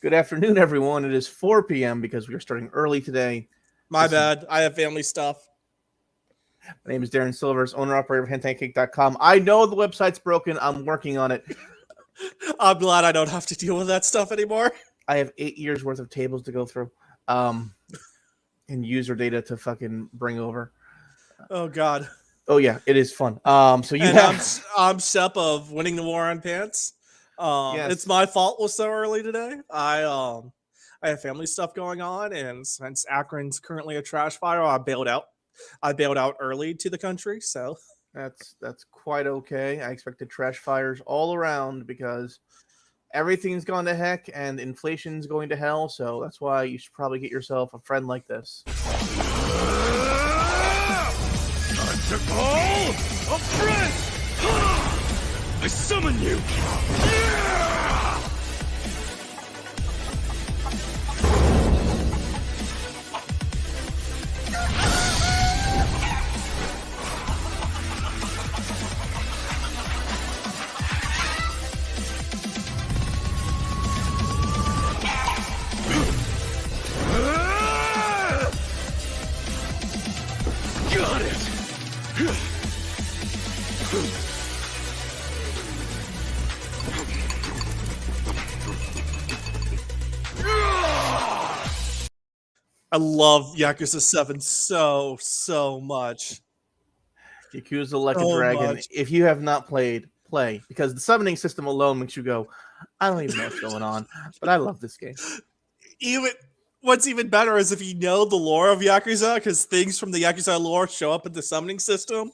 Good afternoon, everyone. It is 4 p.m. because we are starting early today. My bad. I have family stuff. My name is Darren Silvers, owner-operator of HentaiCake.com. I know the website's broken. I'm working on it. I'm glad I don't have to deal with that stuff anymore. I have 8 years worth of tables to go through and user data to fucking bring over. Oh, God. Oh, yeah. It is fun. I'm Shep of Winning the War on Pants. Yes. It's my fault was so early today. I have family stuff going on, and since Akron's currently a trash fire, I bailed out. I bailed out early to the country, so That's quite okay. I expected trash fires all around because everything's gone to heck and inflation's going to hell. So that's why you should probably get yourself a friend like this. Time to call a friend! I summon you! Got it! I love Yakuza 7 so much. Yakuza Like a Dragon. Much. If you have not played, play. Because the summoning system alone makes you go, I don't even know what's going on. But I love this game. What's even better is if you know the lore of Yakuza, because things from the Yakuza lore show up in the summoning system.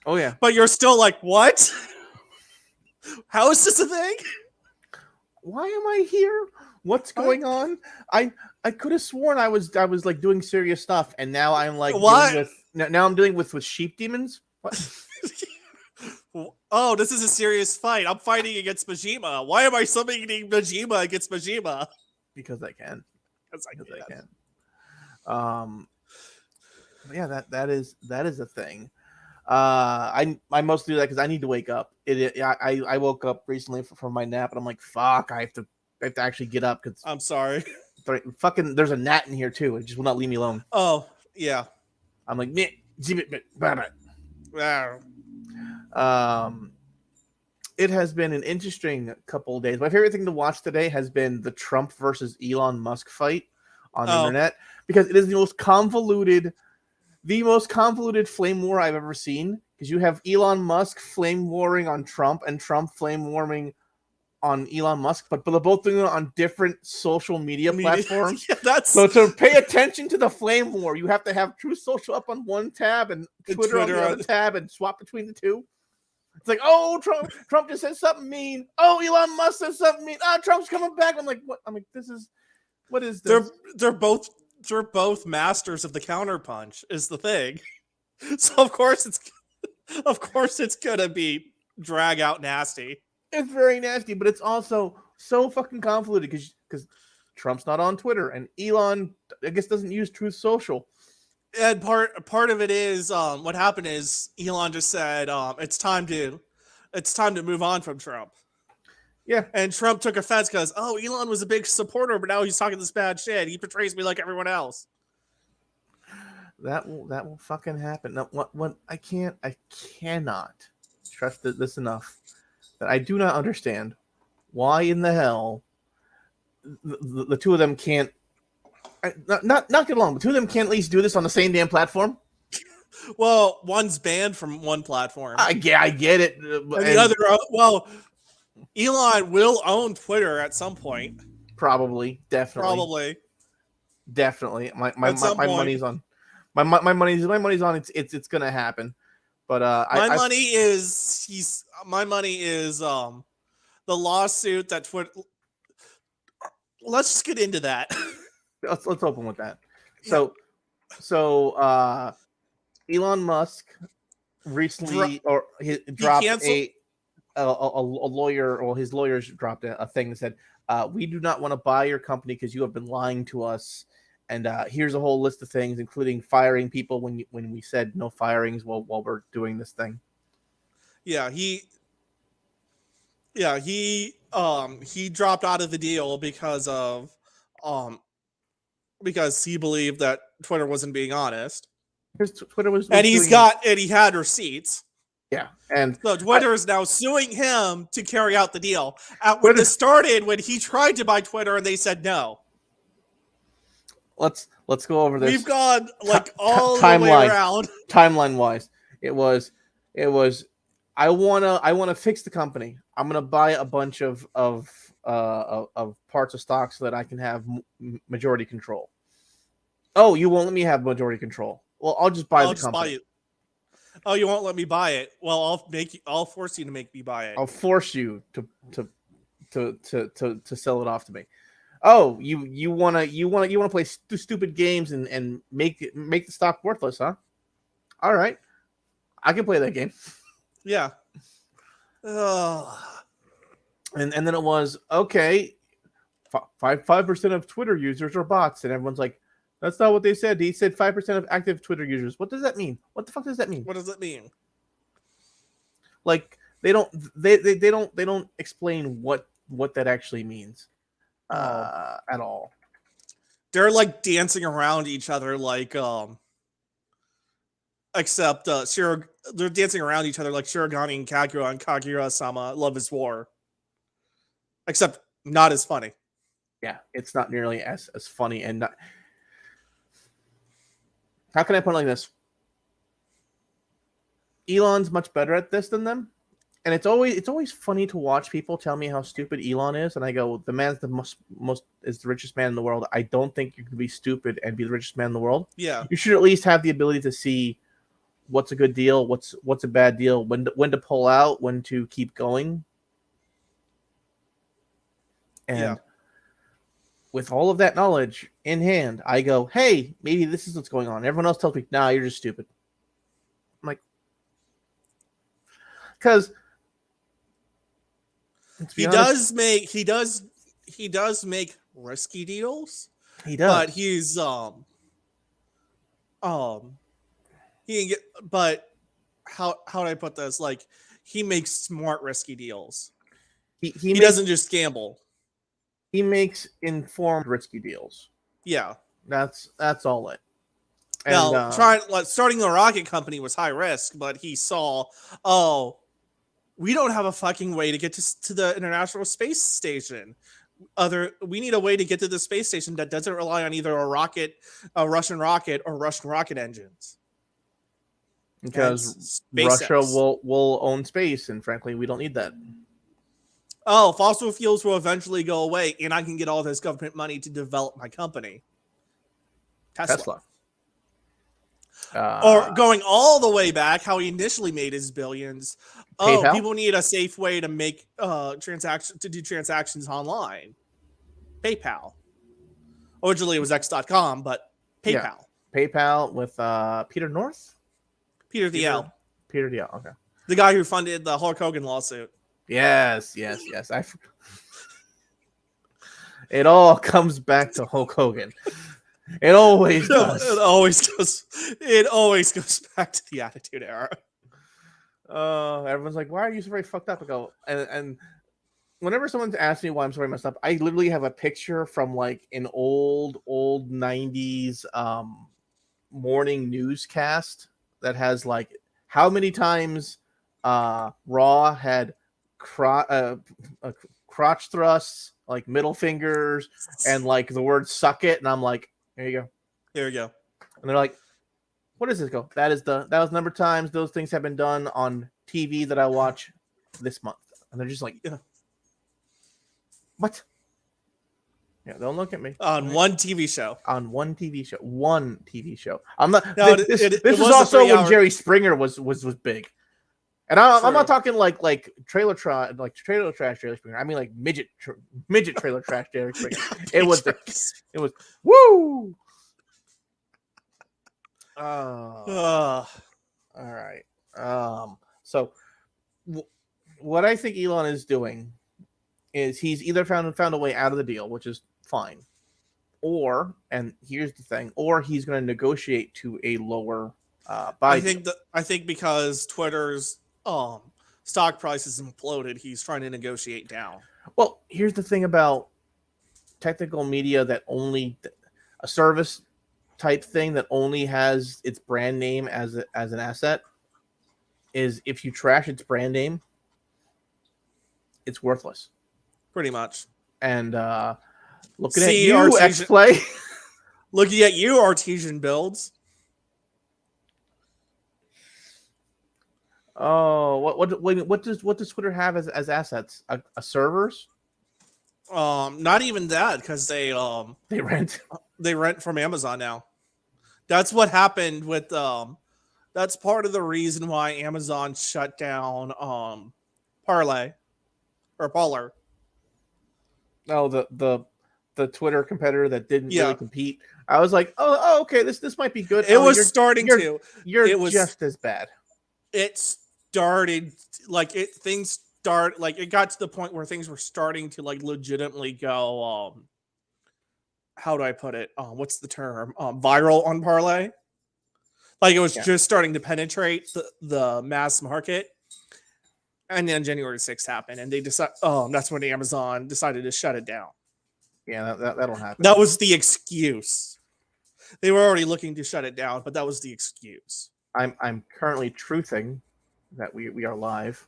Oh, yeah. But you're still like, what? How is this a thing? Why am I here? What's going on? I could have sworn I was like doing serious stuff, and now I'm like dealing with sheep demons. What? Oh, this is a serious fight. I'm fighting against Majima. Why am I summoning Majima against Majima? Because I can. Because I can. Yeah, that is a thing. I mostly do that because I need to wake up. I woke up recently from my nap, and I'm like, fuck, I have to actually get up because I'm sorry. Fucking, there's a gnat in here too. It just will not leave me alone. Oh yeah. I'm like, it has been an interesting couple of days. My favorite thing to watch today has been the Trump versus Elon Musk fight on the internet, because it is the most convoluted flame war I've ever seen. Because you have Elon Musk flame warring on Trump and Trump flame warring on Elon Musk, but they're both doing it on different social media platforms. Yeah, so to pay attention to the flame war, you have to have Truth Social up on one tab and Twitter on the other tab and swap between the two. It's like, oh, Trump just said something mean. Oh, Elon Musk said something mean. Oh, Trump's coming back. I'm like, what? I'm like, what is this? They're both masters of the counterpunch is the thing. So of course it's gonna be drag out nasty. It's very nasty, but it's also so fucking convoluted because Trump's not on Twitter and Elon, I guess, doesn't use Truth Social. And part of it is what happened is Elon just said it's time to move on from Trump. Yeah, and Trump took offense because Elon was a big supporter, but now he's talking this bad shit. He portrays me like everyone else. That will fucking happen. Now, what I cannot stress this enough. That I do not understand why in the hell the two of them can't not get along. The two of them can't at least do this on the same damn platform. Well, one's banned from one platform. I get it. And the other, Elon will own Twitter at some point. Probably, definitely. My money's on. My money's on. It's gonna happen. But my money is the lawsuit that Twitter. Let's just get into that. Let's open with that. So Elon Musk recently dropped a lawyer, or his lawyers dropped a thing that said, we do not want to buy your company because you have been lying to us. And here's a whole list of things, including firing people when we said no firings while we're doing this thing. Yeah, he he dropped out of the deal because he believed that Twitter wasn't being honest. Twitter was And doing, he had receipts. yeah, and So Twitter is now suing him to carry out the deal. When Twitter- this started, when he tried to buy Twitter and they said no. let's go over this. We've gone like all the way timeline. around. Timeline wise, it was I wanna fix the company. I'm gonna buy a bunch of parts of stock so that I can have majority control. Oh, you won't let me have majority control. Well, I'll just buy the company. Oh, you won't let me buy it. Well, I'll force you to make me buy it. I'll force you to sell it off to me. Oh, you wanna play stupid games and make the stock worthless, huh? All right, I can play that game. Yeah. Ugh. And then it was okay. 5% of Twitter users are bots, and everyone's like, "That's not what they said. He said 5% of active Twitter users." What does that mean? What the fuck does that mean? What does it mean? Like they don't explain what that actually means at all. They're like dancing around each other, like except they're dancing around each other like Shirogane and Kaguya-sama Love is War. Except not as funny. Yeah, it's not nearly as funny and not. How can I put it like this? Elon's much better at this than them, and it's always funny to watch people tell me how stupid Elon is, and I go, the man's the most is the richest man in the world. I don't think you can be stupid and be the richest man in the world. Yeah, you should at least have the ability to see what's a good deal, what's a bad deal, when to pull out, when to keep going. And with all of that knowledge in hand, I go, hey, maybe this is what's going on. Everyone else tells me, nah, you're just stupid. I'm like, because he does make risky deals. He does, but he's but how do I put this? Like, he makes smart risky deals. He doesn't just gamble. He makes informed risky deals. Yeah, that's all it. And, now, starting the rocket company was high risk, but he saw, we don't have a fucking way to get to the International Space Station. We need a way to get to the space station that doesn't rely on either a Russian rocket, or Russian rocket engines. Because Russia will own space, and frankly, we don't need that. Oh, fossil fuels will eventually go away, and I can get all this government money to develop my company. Tesla. Or going all the way back, how he initially made his billions. PayPal? Oh, people need a safe way to make do transactions online. PayPal. Originally, it was X.com, but PayPal. Yeah. PayPal with Peter North? Peter Thiel. Peter Thiel, okay. The guy who funded the Hulk Hogan lawsuit. Yes. It all comes back to Hulk Hogan. It always does. It always goes back to the Attitude Era. Everyone's like, why are you so very fucked up? I go, and whenever someone asks me why I'm so very messed up, I literally have a picture from like an old 90s morning newscast that has like how many times Raw had crotch thrusts, like middle fingers, and like the word suck it, and I'm like, there you go. And they're like, what does this go? That was the number of times those things have been done on TV that I watch this month. And they're just like, yeah. What? Yeah, don't look at me. On one TV show. One TV show. I'm not. No, this is also when Jerry Springer was big. And I'm not talking like trailer trash Jerry Springer. I mean like midget trailer trash Jerry Springer. It was woo. All right. So what I think Elon is doing is he's either found a way out of the deal, which is fine, or, and here's the thing, or he's going to negotiate to a lower buy. I think because Twitter's stock price is imploded, he's trying to negotiate down. Well, here's the thing about technical media that only a service type thing that only has its brand name as an asset is if you trash its brand name, it's worthless. Pretty much. And looking at See, you, X Artesian, Play. looking at you, Artesian builds. Oh, what does Twitter have as assets? A servers? Not even that, because They rent. they rent from Amazon now. That's what happened with that's part of the reason why Amazon shut down Parlay or Parler. Oh, the Twitter competitor that didn't Yeah. really compete. I was like, oh, okay, this might be good. It Oh, was starting you're, to. You're It was just as bad. it started like it things start like it got to the point where things were starting to like legitimately go how do I put it? What's the term? Viral on Parlay. Like it was Yeah. just starting to penetrate the mass market. And then January 6th happened and they decided that's when Amazon decided to shut it down. Yeah, that'll happen. That was the excuse. They were already looking to shut it down, but that was the excuse. I'm currently truthing that we are live.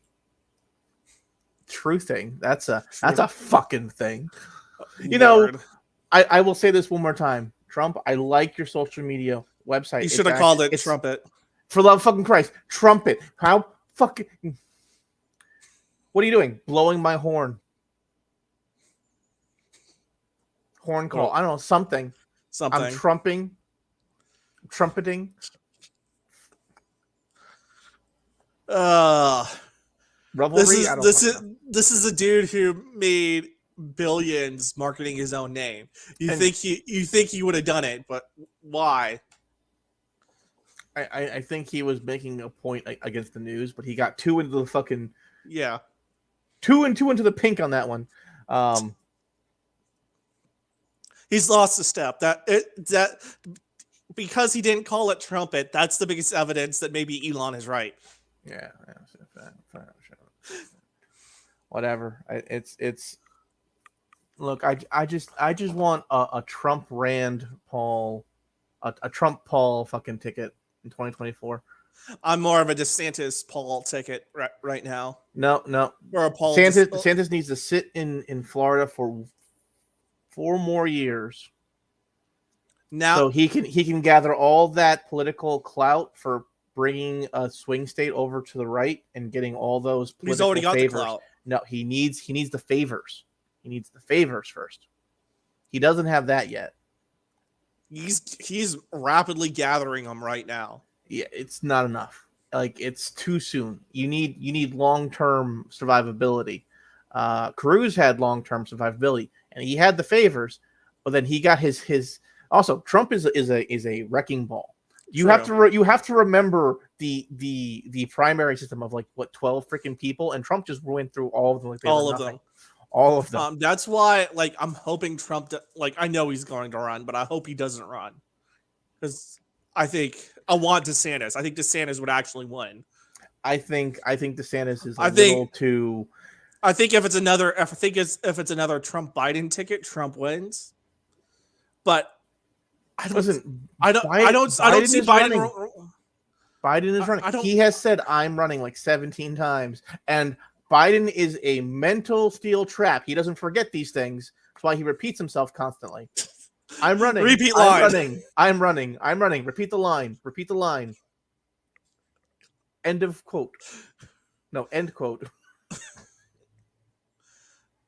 Truthing. That's a fucking thing. You know, I will say this one more time. Trump, I like your social media website. You should have called it Trumpet. For love of fucking Christ. Trumpet. How fucking what are you doing? Blowing my horn. Horn call. Well, I don't know, something. Something. I'm trumpeting. Revelry. This is a dude who made billions marketing his own name. You think he would have done it, but why? I think he was making a point against the news, but he got two into the fucking two into the pink on that one. He's lost a step. That because he didn't call it Trumpet. That's the biggest evidence that maybe Elon is right. Yeah. Whatever. It's. Look, I just want a Trump Rand Paul, a Trump Paul fucking ticket in 2024. I'm more of a DeSantis Paul ticket right now. No. Or a Paul. DeSantis needs to sit in Florida for 4 more years. Now, so he can gather all that political clout for bringing a swing state over to the right and getting all those political he's already got favors. the clout. No, he needs the favors. He needs the favors first. He doesn't have that yet. He's rapidly gathering them right now. Yeah, it's not enough. Like, it's too soon. You need long-term survivability. Cruz had long-term survivability, and he had the favors, but then he got his. Also, Trump is a wrecking ball. You have to remember the primary system of like what 12 freaking people, and Trump just went through all of them. Like all of them. That's why, like, I'm hoping Trump. I know he's going to run, but I hope he doesn't run because I want DeSantis. I think DeSantis would actually win. I think DeSantis is little too. I think if it's another Trump Biden ticket, Trump wins. But I don't see Biden. Biden is running. He has said I'm running like 17 times, and Biden is a mental steel trap. He doesn't forget these things. That's why he repeats himself constantly. I'm running. Repeat line. I'm running. Repeat the line. End of quote. No, end quote.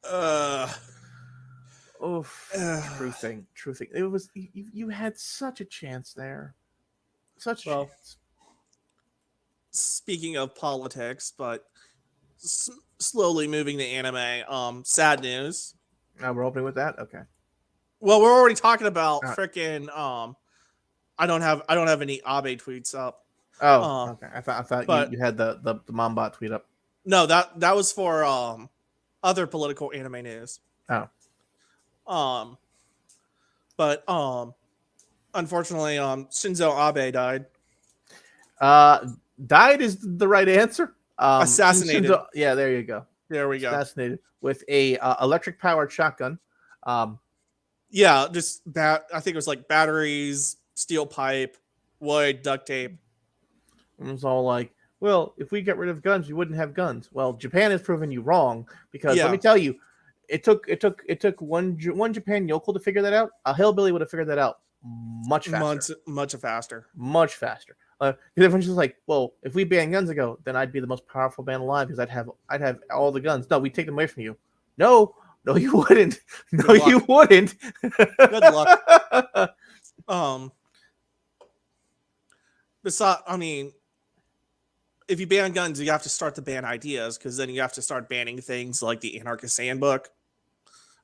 True thing. It was you had such a chance there. Such a chance. Speaking of politics, but slowly moving to anime. Sad news. We're opening with that. Okay. Well, we're already talking about freaking. I don't have any Abe tweets up. Oh, okay. I thought you had the Mombot tweet up. No, that was for other political anime news. Oh. But unfortunately, Shinzo Abe died. Died is the right answer. Assassinated. Yeah, there you go. There we go. assassinated with a electric powered shotgun. Yeah, just I think it was like batteries, steel pipe, wood, duct tape. It was all like, well, if we get rid of guns, we wouldn't have guns. Well, Japan has proven you wrong because let me tell you, it took one Japan yokel to figure that out. A hillbilly would have figured that out much faster. Much faster. Much faster. Everyone's just like, well, if we banned guns ago, then I'd be the most powerful man alive because I'd have all the guns. No, we take them away from you. No, you wouldn't. No, you wouldn't. Good luck. Besides, I mean, if you ban guns, you have to start to ban ideas because then you have to start banning things like the Anarchist Handbook.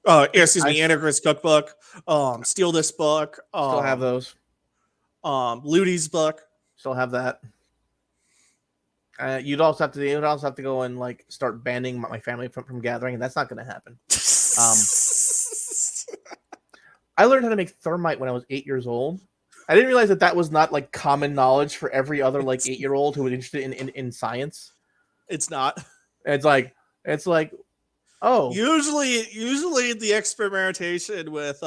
Anarchist Cookbook. Steal This Book. Still have those. Ludi's book. Still have that. You'd also have to go and like start banning my family from gathering, and that's not going to happen. I learned how to make thermite when I was 8 years old. I didn't realize that was not like common knowledge for every other like 8-year-old who was interested in science. It's not. It's like oh. Usually the experimentation with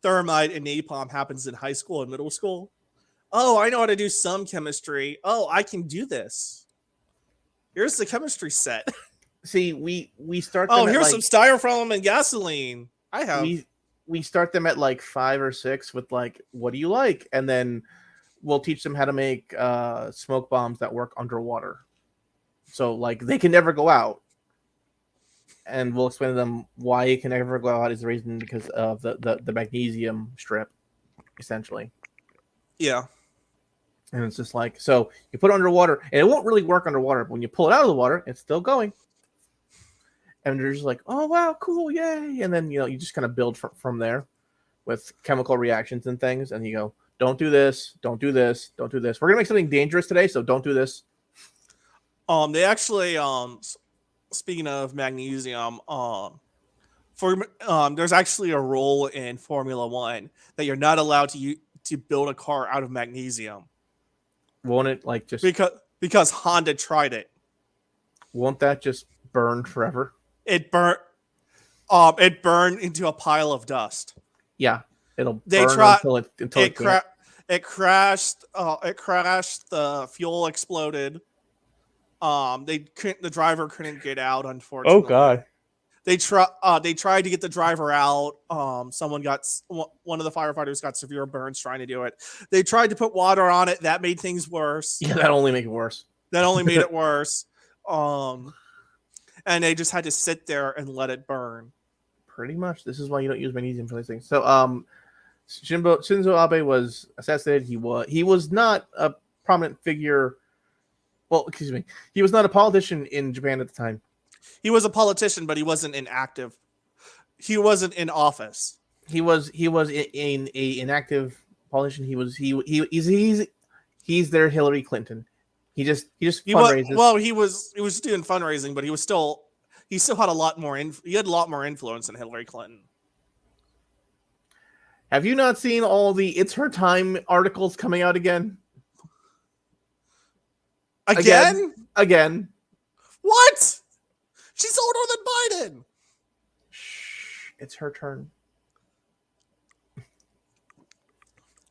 thermite and napalm happens in high school and middle school. Oh, I know how to do some chemistry. Oh, I can do this. Here's the chemistry set. See, we start. Oh, here's some styrofoam and gasoline. I have. We start them at like 5 or 6 with like, what do you like? And then we'll teach them how to make smoke bombs that work underwater. So like they can never go out. And we'll explain to them why it can never go out is the reason because of the magnesium strip, essentially. Yeah. And it's just like, so you put it underwater, and it won't really work underwater, but when you pull it out of the water, it's still going. And they're just like, oh, wow, cool, yay. And then, you just kind of build from there with chemical reactions and things. And you go, don't do this, don't do this, don't do this. We're going to make something dangerous today, so don't do this. They actually, speaking of magnesium, there's actually a rule in Formula One that you're not allowed to build a car out of magnesium. Won't it like just because Honda tried it? Won't that just burn forever? It burned into a pile of dust. Yeah, it'll burn until it crashed. It crashed. The fuel exploded. The driver couldn't get out, unfortunately. Oh God. They tried to get the driver out. One of the firefighters got severe burns trying to do it. They tried to put water on it. That made things worse. Yeah, that only made it worse. And they just had to sit there and let it burn. Pretty much. This is why you don't use magnesium for these things. So, Shinzo Abe was assassinated. He was not a prominent figure. Well, excuse me. He was not a politician in Japan at the time. He was a politician, but he wasn't inactive. He wasn't in office. He was in a inactive politician. He's their Hillary Clinton. He just fundraises. He was doing fundraising, but he still had a lot more influence than Hillary Clinton. Have you not seen all the "It's Her Time" articles coming out again? Again. What? She's older than Biden. Shh, it's her turn.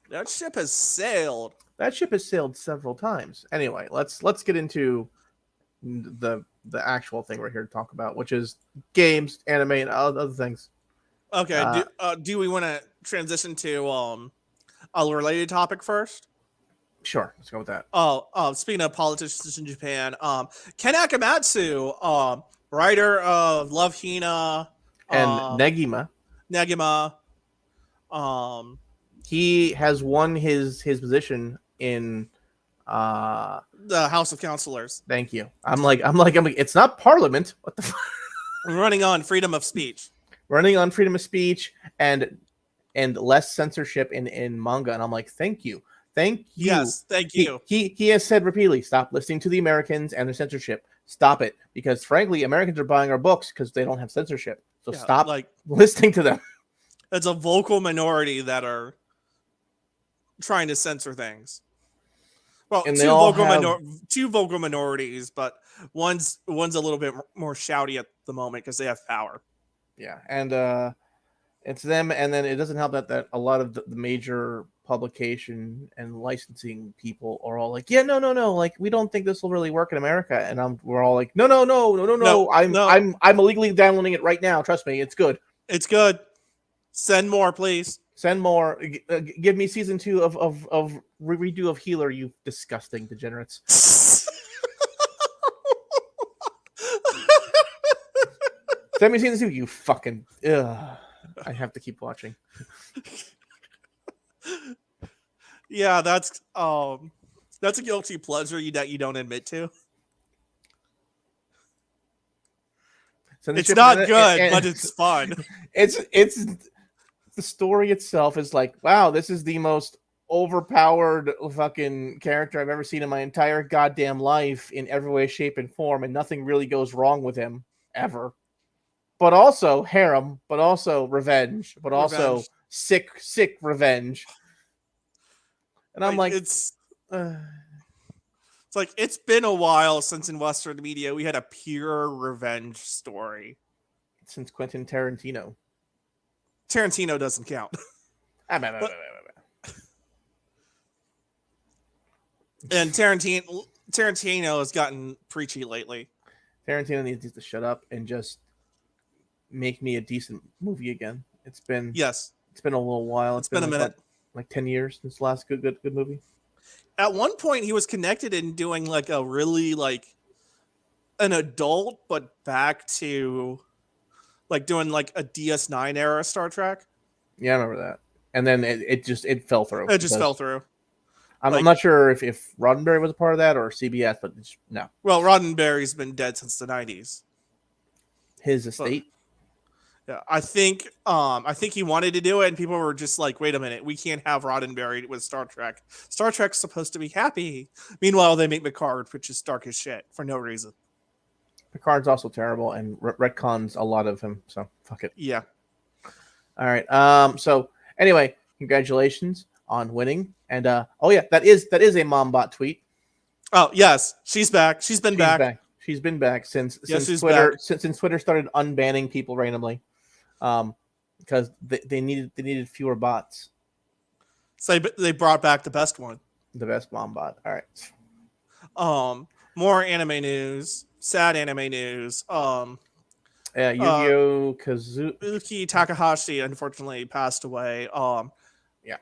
That ship has sailed. That ship has sailed several times. Anyway, let's get into the actual thing we're here to talk about, which is games, anime, and other things. Okay. Do we want to transition to a related topic first? Sure, let's go with that. Speaking of politicians in Japan, Ken Akamatsu, writer of Love Hina and Negima. He has won his position in the House of Councilors. Thank you. I'm like, it's not Parliament. What the fuck? Running on freedom of speech. Running on freedom of speech and less censorship in manga. And I'm like, thank you. Thank you. Yes, thank you. He has said repeatedly, stop listening to the Americans and their censorship. Stop it. Because frankly, Americans are buying our books because they don't have censorship. So stop listening to them. It's a vocal minority that are trying to censor things. Well, And they all have two vocal minorities, but one's a little bit more shouty at the moment because they have power. yeah, and it's them, and then it doesn't help that a lot of the major publication and licensing people are all like, yeah, no, like we don't think this will really work in America, and we're all like, no, No, I'm illegally downloading it right now. Trust me, it's good. It's good. Send more, please. Send more. Give me season 2 of redo of Healer, you disgusting degenerates. Send me season 2, you fucking. Ugh. I have to keep watching. Yeah, that's a guilty pleasure that you don't admit to. It's not good, but it's fun. It's the story itself is like, wow, this is the most overpowered fucking character I've ever seen in my entire goddamn life in every way, shape, and form, and nothing really goes wrong with him ever. But also harem, but also revenge, but also sick revenge. And I'm like it's like it's been a while since in Western media we had a pure revenge story. Since Quentin Tarantino. Tarantino doesn't count. And Tarantino has gotten preachy lately. Tarantino needs to shut up and just make me a decent movie again. It's been a little while. It's been a minute. Like 10 years since the last good movie. At one point he was connected in doing like a really like an adult, but back to like doing like a DS9 era Star Trek. Yeah, I remember that. And then it fell through. It just fell through. I'm not sure if Roddenberry was a part of that or CBS, but no. Well, Roddenberry's been dead since the 90s. His estate. Yeah, I think he wanted to do it, and people were just like, "Wait a minute, we can't have Roddenberry with Star Trek. Star Trek's supposed to be happy." Meanwhile, they make Picard, which is dark as shit for no reason. Picard's also terrible and retcons a lot of him, so fuck it. Yeah. All right. So anyway, congratulations on winning, and oh yeah, that is a MomBot tweet. Oh yes, she's back. She's been back. She's been back since Twitter since Twitter started unbanning people randomly. Because they needed fewer bots. So they brought back the best one. The best mom bot. All right. More anime news. Sad anime news. Yeah, Yu-Gi-Oh! Kazuki Takahashi unfortunately passed away. Yeah.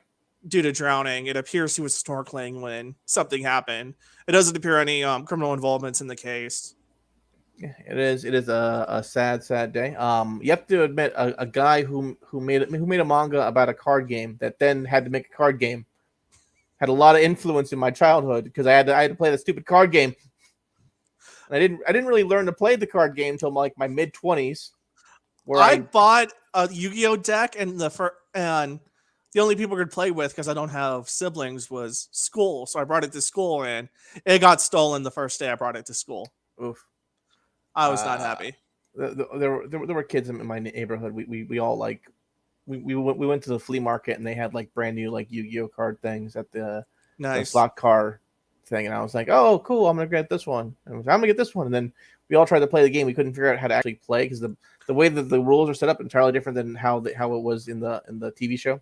Due to drowning. It appears he was snorkeling when something happened. It doesn't appear any criminal involvements in the case. Yeah, it is a sad day. You have to admit a guy who made a manga about a card game that then had to make a card game had a lot of influence in my childhood because I had to play the stupid card game. And I didn't really learn to play the card game until like my mid-20s. Where I bought a Yu-Gi-Oh deck and the only people I could play with because I don't have siblings was school. So I brought it to school and it got stolen the first day I brought it to school. Oof. I was not happy. There were kids in my neighborhood. We all like we went to the flea market and they had like brand new like Yu-Gi-Oh card things at the slot car thing, and I was like, oh cool, I'm gonna get this one. And I was like, I'm gonna get this one, and then we all tried to play the game. We couldn't figure out how to actually play because the way that the rules are set up entirely different than how it was in the TV show.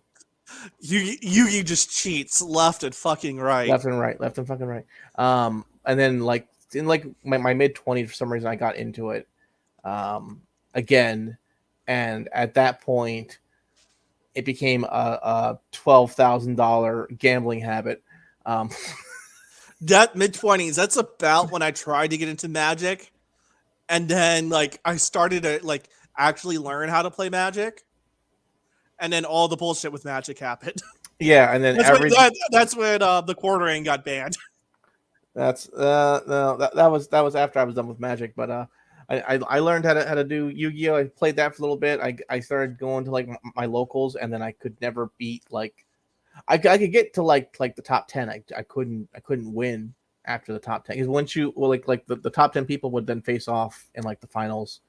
Yu-Gi just cheats left and fucking right. Left and fucking right. And then like in like my mid-20s, for some reason I got into it again, and at that point it became a $12,000 gambling habit. That mid-20s, that's about when I tried to get into Magic, and then like I started to like actually learn how to play Magic, and then all the bullshit with Magic happened. Yeah, and then that's when the quartering got banned. That's no, that was after I was done with Magic, but I learned how to do Yu-Gi-Oh. I played that for a little bit. I started going to like my locals, and then I could never beat like I could get to like the top 10. I couldn't win after the top 10 because once you like the top 10 people would then face off in like the finals,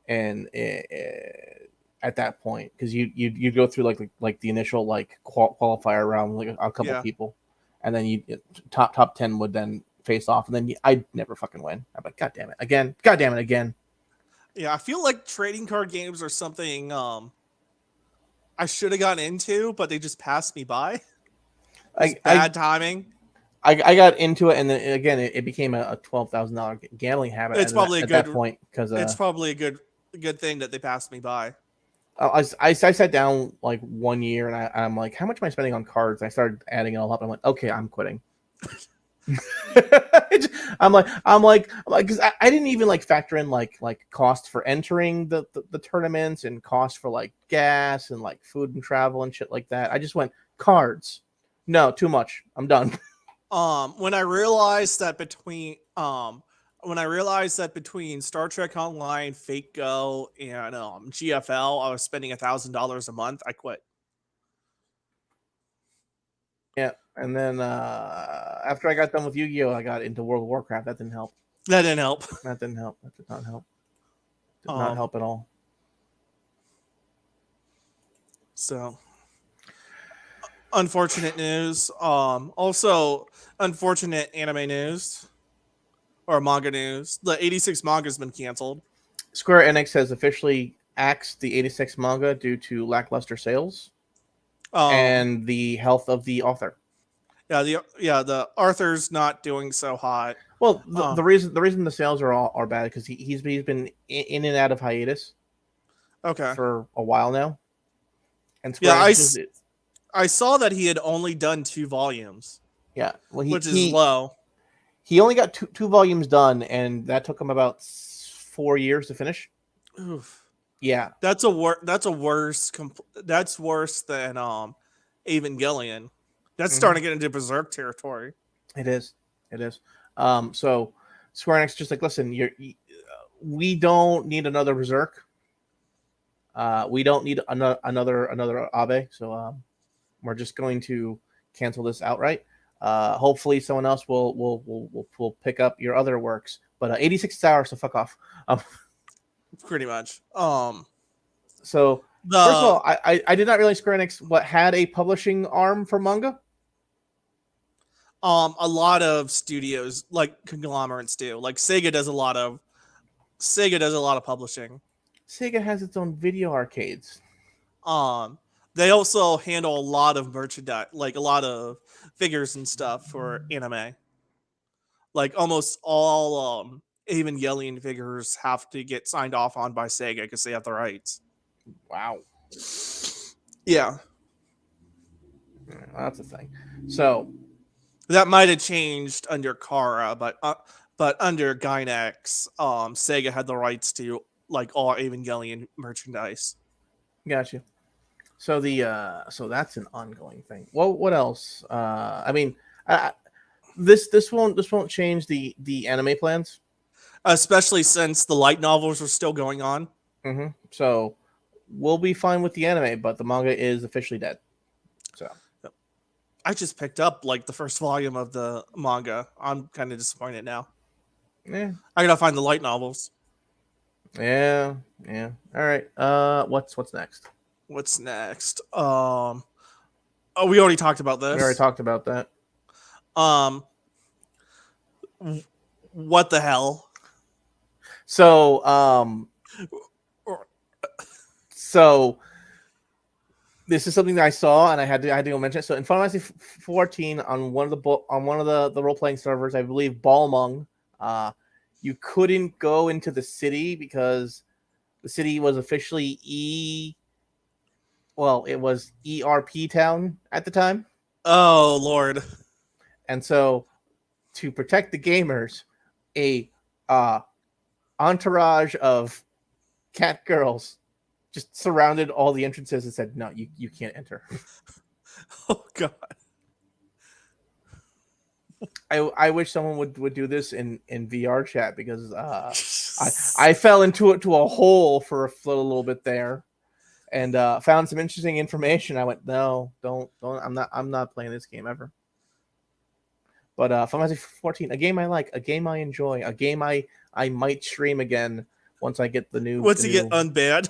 and at that point because you go through like the initial like qualifier round like a couple people. and then you top 10 would then face off, and then I'd never fucking win. I'm like, God damn it again, God damn it again. Yeah, I feel like trading card games are something I should have gotten into, but they just passed me by. It's bad timing. I got into it, and then again, it became a $12,000 gambling habit. It's probably at that point because it's probably a good thing that they passed me by. I sat down like 1 year, and I'm like, how much am I spending on cards? And I started adding it all up. And I'm like, okay, I'm quitting. I'm like, because I didn't even like factor in like cost for entering the tournaments and cost for like gas and like food and travel and shit like that. I just went cards. No, too much. I'm done. When I realized that between Star Trek Online, Fake Go, and GFL, I was spending $1,000 a month, I quit. Yeah, and then after I got done with Yu-Gi-Oh, I got into World of Warcraft. That didn't help. That didn't help. That didn't help. That did not help. Did not help at all. So, unfortunate news. Also, unfortunate anime news or manga news. The 86 manga has been canceled. Square Enix has officially axed the 86 manga due to lackluster sales and the health of the author. Yeah, the Arthur's not doing so hot. Well, the reason the sales are bad because he's been in and out of hiatus. Okay. For a while now. And Square I saw that he had only done 2 volumes. Yeah, well, which is low. He only got two volumes done, and that took him about 4 years to finish. Oof. Yeah, that's worse than Evangelion. That's starting to get into Berserk territory. It is. So Square Enix just like, listen, we don't need another Berserk. We don't need another Abe. So we're just going to cancel this outright. Hopefully someone else will pick up your other works. But 86 hours, so fuck off. Pretty much. So first of all, I did not realize Square Enix had a publishing arm for manga. A lot of studios, like conglomerates, do. Like Sega does a lot of publishing. Sega has its own video arcades. They also handle a lot of merchandise, like a lot of figures and stuff for anime. Like almost all Evangelion figures have to get signed off on by Sega because they have the rights. Wow. Yeah. That's the thing. So that might have changed under Kara, but under Gainax, Sega had the rights to like all Evangelion merchandise. Gotcha. So so that's an ongoing thing. Well, what else? I mean, this won't change the anime plans, especially since the light novels are still going on. Mm-hmm. So we'll be fine with the anime, but the manga is officially dead. So I just picked up like the first volume of the manga. I'm kind of disappointed now. Yeah, I gotta find the light novels. Yeah. All right. What's next? What's next? Oh, we already talked about this. We already talked about that. What the hell? So, so this is something that I saw, and I had to go mention it. So, in Final Fantasy 14, on one of the role playing servers, I believe Balmung, you couldn't go into the city because the city was officially it was ERP town at the time. Oh Lord! And so, to protect the gamers, a entourage of cat girls just surrounded all the entrances and said, "No, you can't enter." Oh God! I wish someone would do this in VR chat because I fell into a hole for a little bit there, and found some interesting information. I went, no, don't. I'm not playing this game ever. But Final Fantasy 14, a game I like, a game I enjoy, a game I might stream again once I get the new. Once you get unbanned.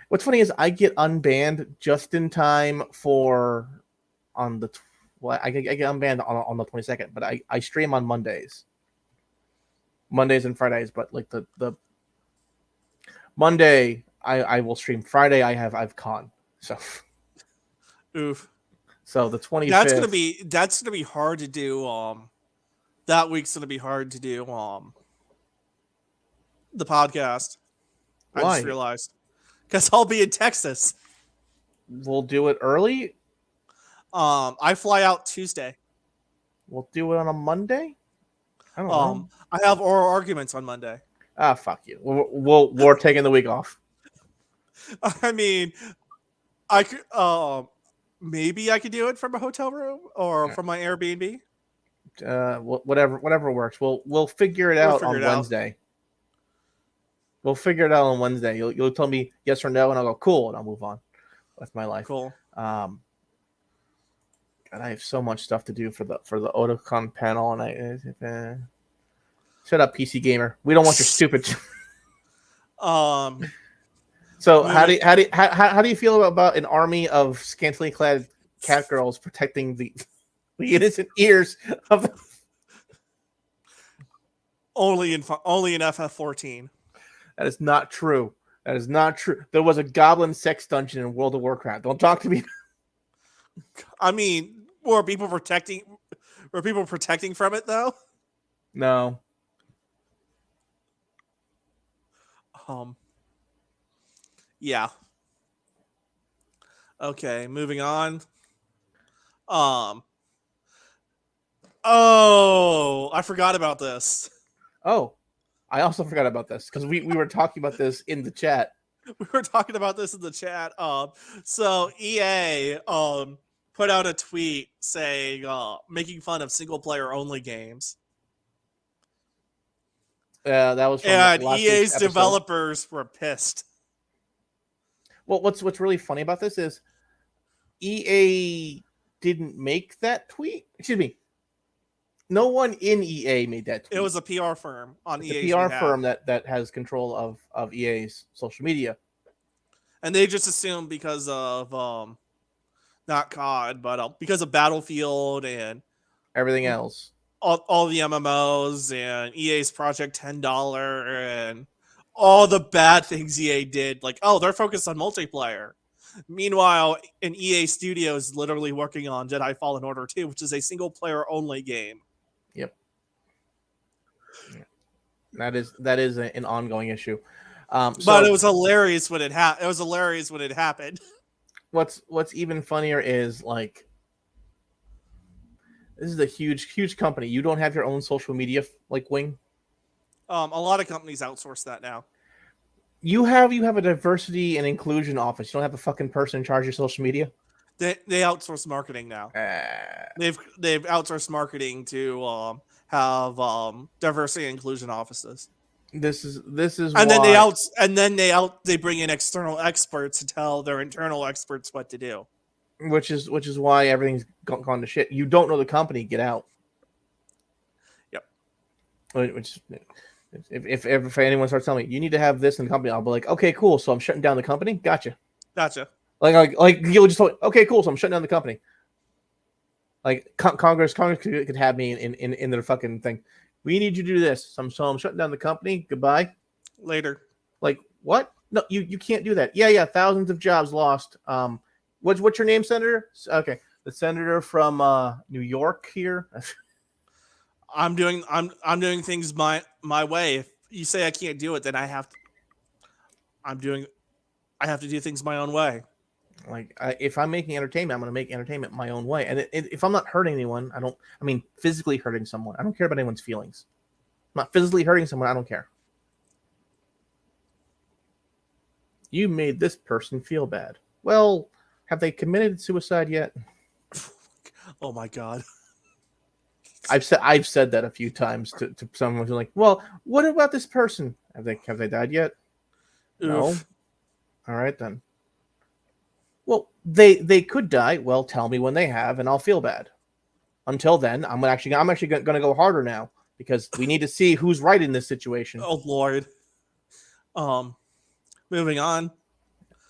What's funny is I get unbanned just in time for on the I get unbanned on the 22nd, but I stream on Mondays and Fridays. But like the Monday I will stream. Friday I've con. Oof. So the 25th. That's gonna be hard to do. That week's gonna be hard to do. The podcast. I Why? just realized because I'll be in Texas. We'll do it early. I fly out Tuesday. We'll do it on a Monday. I don't know. I have oral arguments on Monday. Ah, fuck you. We're taking the week off. I mean, I could maybe I could do it from a hotel room or from my Airbnb. Whatever works. We'll figure it out on Wednesday. We'll figure it out on Wednesday. You'll tell me yes or no, and I'll go cool, and I'll move on with my life. Cool. God, I have so much stuff to do for the Otakon panel, and shut up, PC gamer. We don't want your stupid. So how do you feel about an army of scantily clad cat girls protecting the innocent ears of only in FF14? That is not true. That is not true. There was a goblin sex dungeon in World of Warcraft. Don't talk to me. I mean, were people protecting from it though? No. Yeah. Okay, moving on. Oh, I forgot about this. Oh, I also forgot about this because we were talking about this in the chat. We were talking about this in the chat. So EA put out a tweet saying making fun of single player only games. That was from and last EA's week's episode. Developers were pissed. Well, what's really funny about this is EA didn't make that tweet. Excuse me. No one in EA made that tweet. It was a PR firm on EA's PR behalf. firm that has control of EA's social media. And they just assumed because of not COD, but because of Battlefield and everything else. All the MMOs and EA's Project $10 and all the bad things EA did. Like, oh, they're focused on multiplayer. Meanwhile, an EA studio is literally working on Jedi Fallen Order 2, which is a single player only game. Yep. That is an ongoing issue. But it was hilarious when it happened. It was hilarious when it happened. What's even funnier is like this is a huge company. You don't have your own social media like wing. A lot of companies outsource that now. You have a diversity and inclusion office. You don't have a fucking person in charge of your social media. They outsource marketing now. They've outsourced marketing to have diversity and inclusion offices. This is and why... then they bring in external experts to tell their internal experts what to do. Which is why everything's gone to shit. You don't know the company, get out. Yep. Which if anyone starts telling me you need to have this in the company, I'll be like, okay, cool. So I'm shutting down the company. Gotcha. Like you'll just tell me, okay, cool. So I'm shutting down the company. Like Congress could have me in their fucking thing. We need you to do this. So I'm shutting down the company. Goodbye. Later. Like what? No, you can't do that. Yeah. Thousands of jobs lost. What's your name, Senator? Okay, the senator from New York here. I'm doing things my way. If you say I can't do it, then I have to. I have to do things my own way. Like if I'm making entertainment, I'm going to make entertainment my own way. And if I'm not hurting anyone, I mean physically hurting someone, I don't care about anyone's feelings. I'm not physically hurting someone, I don't care. You made this person feel bad. Well, have they committed suicide yet? Oh my God. I've said that a few times to someone who's like, well, what about this person? Have they died yet? Oof. No. All right then. Well, they could die. Well, tell me when they have, and I'll feel bad. Until then, I'm actually going to go harder now because we need to see who's right in this situation. Oh Lord. Moving on.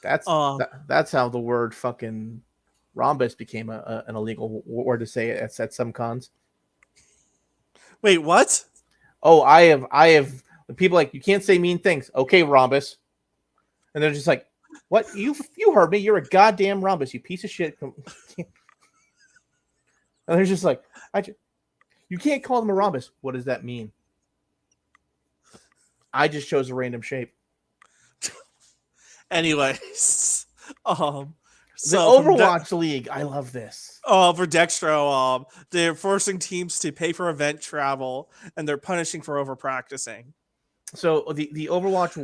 That's how the word fucking rhombus became an illegal word to say at some cons. Wait, what? Oh, I have people like, you can't say mean things. Okay, rhombus, and they're just like, what? You heard me. You're a goddamn rhombus, you piece of shit. And they're just like, you can't call them a rhombus. What does that mean? I just chose a random shape. Anyways, The so Overwatch League. I love this. for Dextro, they're forcing teams to pay for event travel, and they're punishing for over practicing. So the Overwatch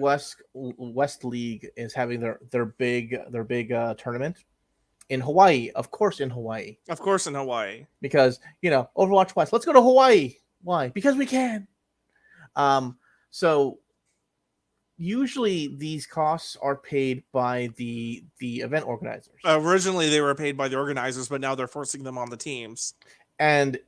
West League is having their big tournament in Hawaii. Of course, in Hawaii. Of course, in Hawaii. Because, Overwatch West. Let's go to Hawaii. Why? Because we can. So usually these costs are paid by the event organizers. Originally, they were paid by the organizers, but now they're forcing them on the teams. And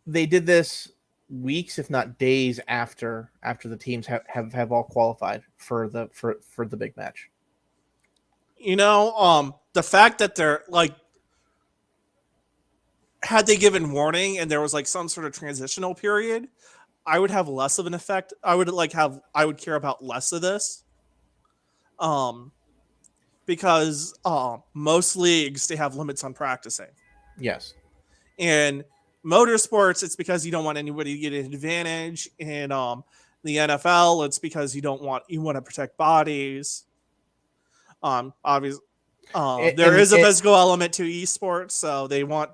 they did this weeks, if not days, after the teams have all qualified for the big match. The fact that they're like, had they given warning and there was like some sort of transitional period, I would have less of an effect. I would care about less of this. Because most leagues, they have limits on practicing. Yes. And motorsports, it's because you don't want anybody to get an advantage. In the NFL, it's because you want to protect bodies. Obviously, there is a physical element to esports, so they want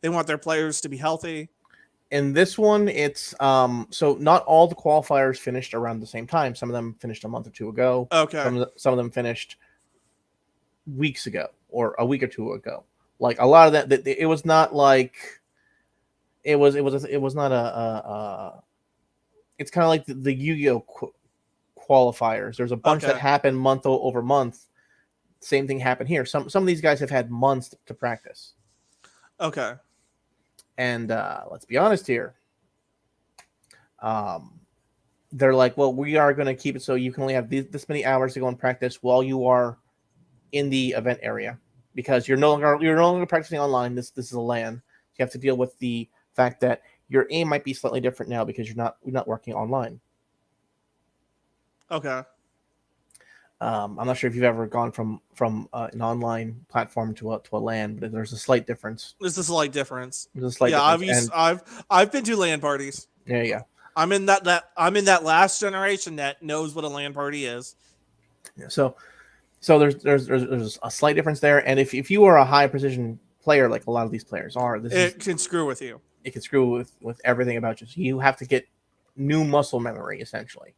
their players to be healthy. In this one, it's so not all the qualifiers finished around the same time. Some of them finished a month or two ago. Okay. Some of them finished weeks ago or a week or two ago. Like a lot of that, it was not like it was not a it's kind of like the Yu-Gi-Oh qualifiers. There's a bunch that happen month over month. Same thing happened here. Some of these guys have had months to practice. Okay. And let's be honest here. They're like, well, we are going to keep it so you can only have this many hours to go and practice while you are in the event area, because you're no longer practicing online. This is a LAN. You have to deal with the fact that your aim might be slightly different now because you're not working online. Okay. I'm not sure if you've ever gone from an online platform to a LAN, but there's a slight difference. There's a slight difference. There's a slight difference. I've been to LAN parties. There you go. I'm in that last generation that knows what a LAN party is. Yeah, so there's a slight difference there, and if you are a high precision player like a lot of these players are, it can screw with you. It can screw with everything about you. So you have to get new muscle memory essentially.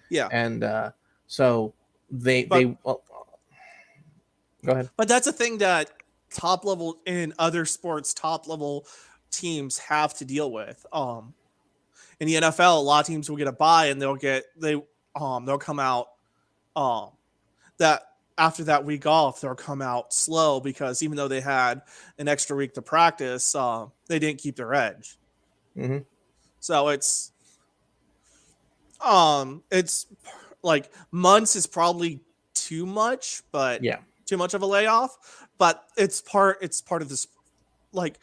Yeah. And so go ahead. But that's a thing that top level teams have to deal with. In the NFL, a lot of teams will get a bye and they'll come out that after that week off, they'll come out slow because even though they had an extra week to practice, they didn't keep their edge. Mm-hmm. So it's like months is probably too much, but yeah, too much of a layoff. But it's part of this, like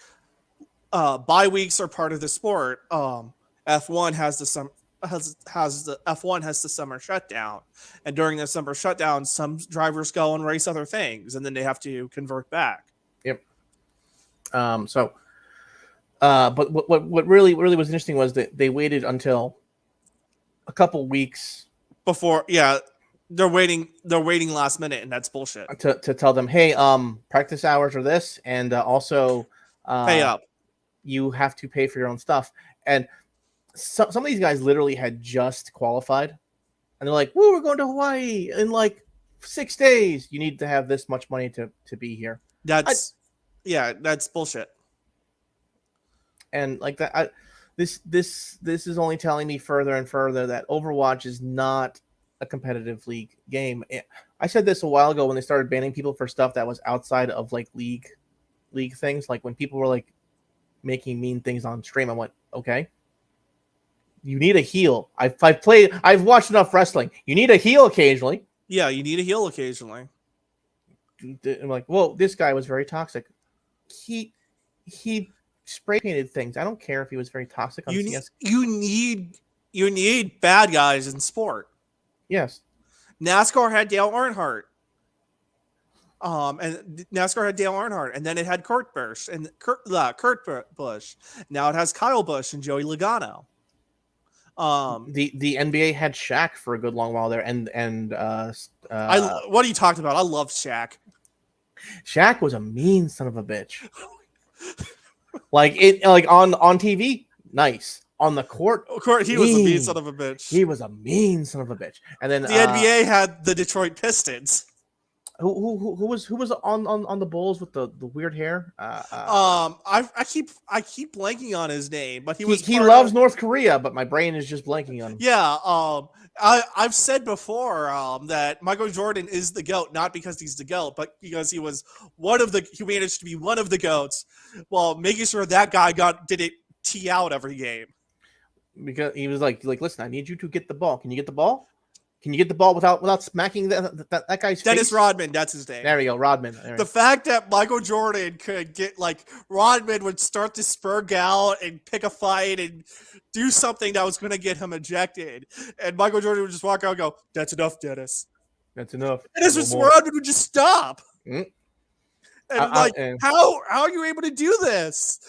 bye weeks are part of the sport. F1 has the summer shutdown, and during the summer shutdown, some drivers go and race other things, and then they have to convert back. Yep. But what really was interesting was that they waited until a couple weeks before. Yeah, they're waiting last minute, and that's bullshit. To tell them, hey, practice hours are this, and also pay up. You have to pay for your own stuff, and some of these guys literally had just qualified, and they're like, "Woo, we're going to Hawaii in like 6 days. You need to have this much money to be here." That's bullshit. And like that, this is only telling me further and further that Overwatch is not a competitive league game. I said this a while ago when they started banning people for stuff that was outside of like league things. Like when people were like making mean things on stream, I went, okay. You need a heel. I've watched enough wrestling. You need a heel occasionally. Yeah, you need a heel occasionally. I'm like, well, this guy was very toxic. He spray painted things. I don't care if he was very toxic on You need CS. you need bad guys in sport. Yes, NASCAR had Dale Earnhardt. And NASCAR had Dale Earnhardt, and then it had Kurt Busch and Kurt Busch. Now it has Kyle Busch and Joey Logano. the NBA had Shaq for a good long while there, and What are you talking about? I love Shaq. Shaq was a mean son of a bitch. Like on TV, nice. On the court, Of course, he was a mean son of a bitch. he was a mean son of a bitch. And then The NBA had the Detroit Pistons. who was on the Bulls with the weird hair? I keep blanking on his name, but he loves North Korea, but my brain is just blanking on him. Yeah, I've said before that Michael Jordan is the GOAT, not because he's the GOAT, but because he managed to be one of the GOATs, while making sure that guy didn't tee out every game. Because he was like, listen, I need you to get the ball. Can you get the ball? Can you get the ball without smacking that guy's Dennis face? Rodman, that's his name. There we go, Rodman. The fact that Michael Jordan could get, like, Rodman would start to spurg out and pick a fight and do something that was going to get him ejected. And Michael Jordan would just walk out and go, "That's enough, Dennis." That's enough. Rodman would just stop. Mm. And how are you able to do this?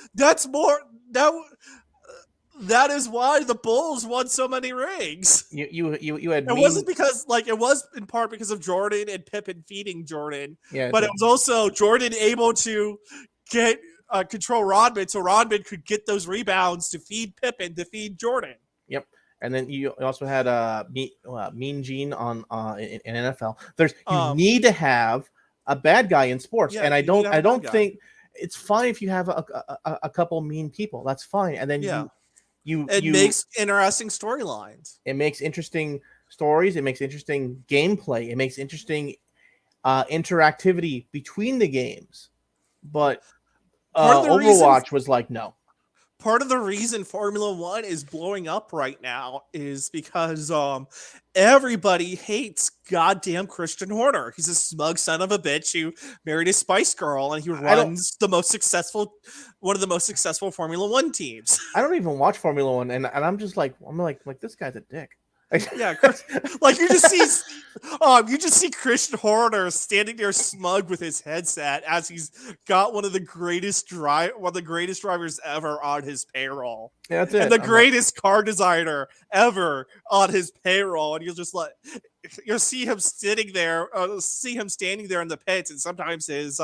That is why the Bulls won so many rings. You had. It wasn't because, like, it was in part because of Jordan and Pippen feeding Jordan. Yeah, but it was also Jordan able to get control Rodman, so Rodman could get those rebounds to feed Pippen to feed Jordan. Yep. And then you also had Mean Gene on in NFL. You need to have a bad guy in sports, and I don't think it's fine if you have a couple mean people. That's fine, and then it makes interesting storylines. It makes interesting stories. It makes interesting gameplay. It makes interesting interactivity between the games. But Overwatch was like, no. Part of the reason Formula One is blowing up right now is because everybody hates goddamn Christian Horner. He's a smug son of a bitch who married a Spice Girl, and he runs one of the most successful Formula One teams. I don't even watch Formula One, and I'm just like, this guy's a dick. Yeah, like you just see Christian Horner standing there smug with his headset as he's got one of the greatest drivers ever on his payroll. Yeah, that's it. And the greatest car designer ever on his payroll, and you'll see him standing there in the pits, and sometimes his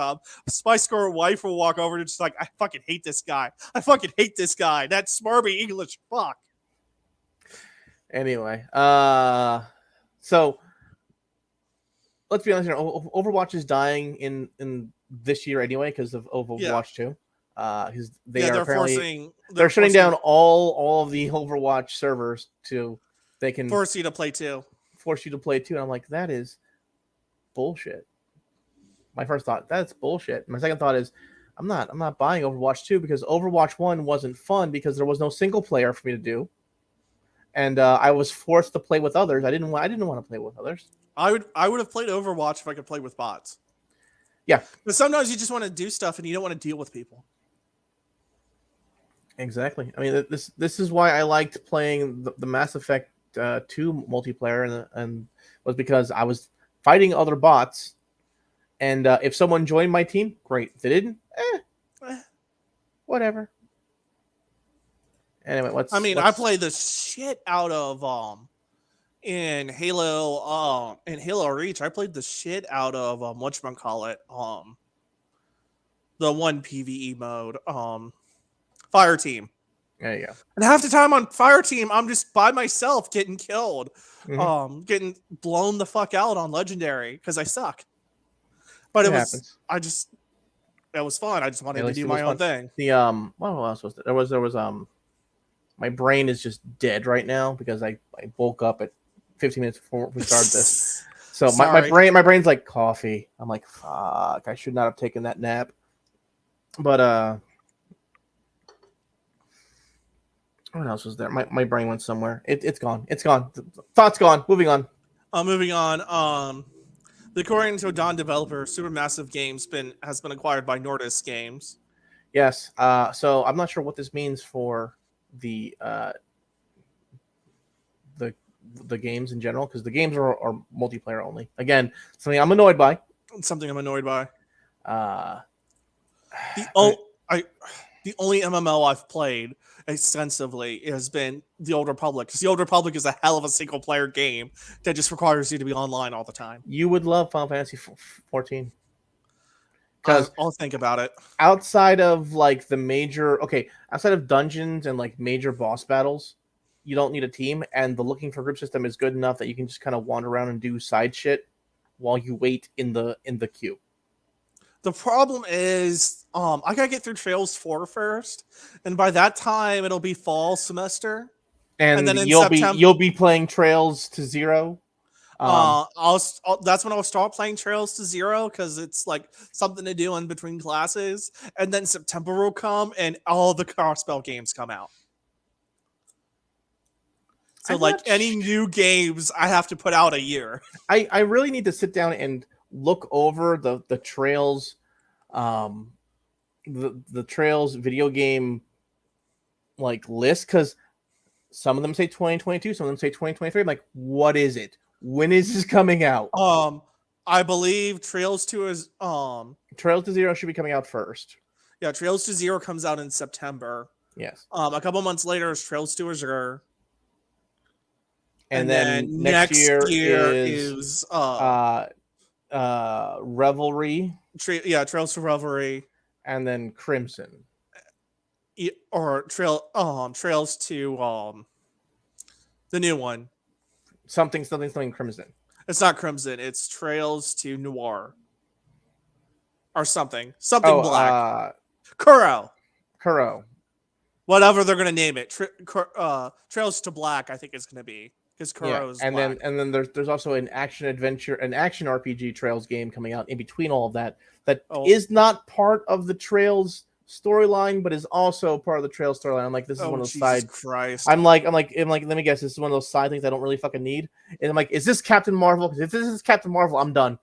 Spice Girl wife will walk over and just like, "I fucking hate this guy. I fucking hate this guy. That smarmy English fuck." Anyway, so let's be honest here. Overwatch is dying in this year anyway because of Overwatch 2. They're shutting down all of the Overwatch servers they can force you to play 2. And I'm like, that is bullshit. My first thought, that's bullshit. My second thought is, I'm not buying Overwatch 2 because Overwatch 1 wasn't fun because there was no single player for me to do. And I was forced to play with others. I didn't want to play with others. I would have played Overwatch if I could play with bots. Yeah, but sometimes you just want to do stuff and you don't want to deal with people. Exactly. I mean, this is why I liked playing the Mass Effect 2 multiplayer, and was because I was fighting other bots, and if someone joined my team, great. If they didn't, whatever. Anyway, I play the shit out of in Halo Reach. I played the shit out of whatchamacallit, the one PvE mode, Fire Team. There you go. And half the time on Fire Team, I'm just by myself getting killed, getting blown the fuck out on Legendary because I suck. But it was fun. I just wanted to do my own thing. What else was there? There was my brain is just dead right now because I woke up at 15 minutes before we started this. So my brain's like coffee. I'm like, fuck, I should not have taken that nap. But what else was there? My brain went somewhere. It's gone. It's gone. Thought's gone. Moving on. Moving on. The Korean Todan developer Supermassive Games has been acquired by Nordisk Games. Yes. So I'm not sure what this means for the the the games in general, because the games are multiplayer only. Again, something I'm annoyed by. Something I'm annoyed by. Uh, The the only MMO I've played extensively has been The Old Republic, because The Old Republic is a hell of a single player game that just requires you to be online all the time. you would love Final Fantasy 14, because I'll think about it. outside of like outside of dungeons and like major boss battles, you don't need a team, and the looking for group system is good enough that you can just kind of wander around and do side shit while you wait in the queue. The problem is, I gotta get through Trails 4 first, and by that time it'll be fall semester, and then in September you'll be playing Trails to Zero. That's when I'll start playing Trails to Zero, because it's like something to do in between classes, and then September will come and all the Crossbell games come out. So any new games, I have to put out a year. I really need to sit down and look over the Trails, the Trails video game like list, because some of them say 2022, some of them say 2023. I'm like, what is it? When is this coming out? I believe Trails 2 is Trails to Zero should be coming out first. Yeah, Trails to Zero comes out in September. Yes. A couple months later is Trails to Azure. And then next year is Revelry. Trails to Revelry. And then Crimson. Or Trails to the new one. Something Crimson. It's not Crimson, it's Trails to Noir. Or something. Something black. Kuro. Whatever they're gonna name it. Trails to Black, I think it's gonna be. Because Kuro's black. Then there's also an action RPG Trails game coming out in between all of that is not part of the Trails storyline, but is also part of the Trails storyline. I'm like, this is one of those side. Christ. I'm like, let me guess, this is one of those side things I don't really fucking need. And I'm like, is this Captain Marvel? Because if this is Captain Marvel, I'm done.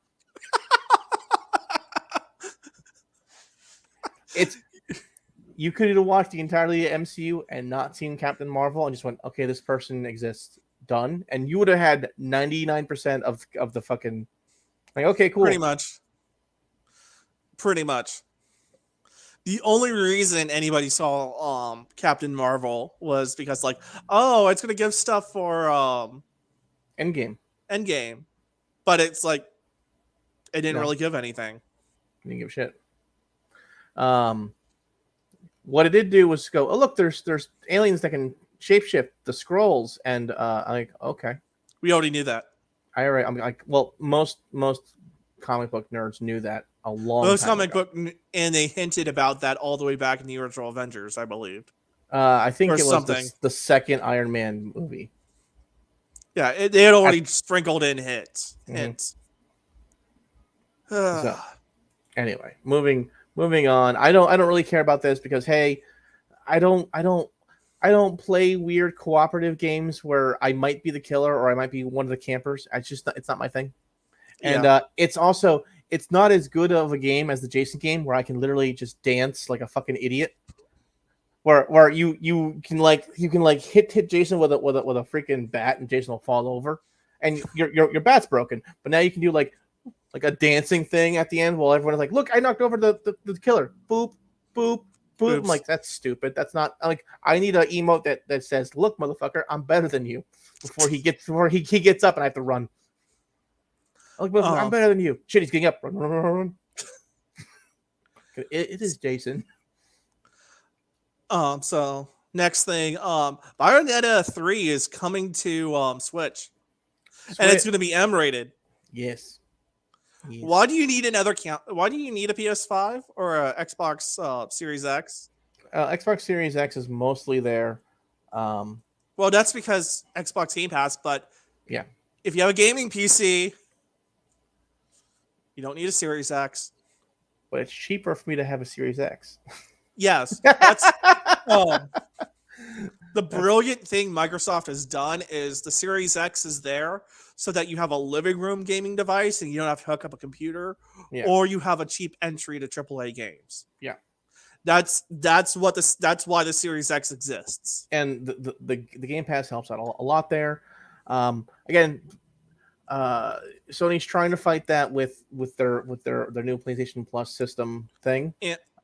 You could have watched the entirety of MCU and not seen Captain Marvel and just went, okay, this person exists. Done. And you would have had 99% of the fucking like, okay, cool. Pretty much. The only reason anybody saw Captain Marvel was because like, oh, it's gonna give stuff for Endgame. But it's like it didn't really give anything. Didn't give a shit. What it did do was go, oh look, there's aliens that can shapeshift the scrolls, and I'm like, okay. We already knew that. I'm like, well, most comic book nerds knew that a long time ago. And they hinted about that all the way back in the original Avengers, I believe. I think it was the second Iron Man movie. Yeah, they had already sprinkled in hints. So, anyway, moving on. I don't really care about this because hey, I don't play weird cooperative games where I might be the killer or I might be one of the campers. It's not my thing. And it's not as good of a game as the Jason game where I can literally just dance like a fucking idiot. Where you can hit Jason with a freaking bat and Jason will fall over and your bat's broken. But now you can do like a dancing thing at the end while everyone is like, look, I knocked over the killer. Boop, boop, boop. I'm like, that's stupid. That's not like I need an emote that says, look, motherfucker, I'm better than you before he gets up and I have to run. I'm like, I'm better than you. Shit, he's getting up. Run. It is Jason. So next thing, Bayonetta 3 is coming to Switch. And it's going to be M-rated. Yes. Why do you need another count? Why do you need a PS5 or a Xbox Series X? Xbox Series X is mostly there. Well, that's because Xbox Game Pass, but yeah, if you have a gaming PC, you don't need a Series X. But it's cheaper for me to have a Series X. Yes. That's, the The brilliant thing Microsoft has done is the Series X is there so that you have a living room gaming device and you don't have to hook up a computer, Yeah. or you have a cheap entry to AAA games. Yeah. That's why the Series X exists. And the Game Pass helps out a lot there. Again, Sony's trying to fight that with their new PlayStation Plus system thing.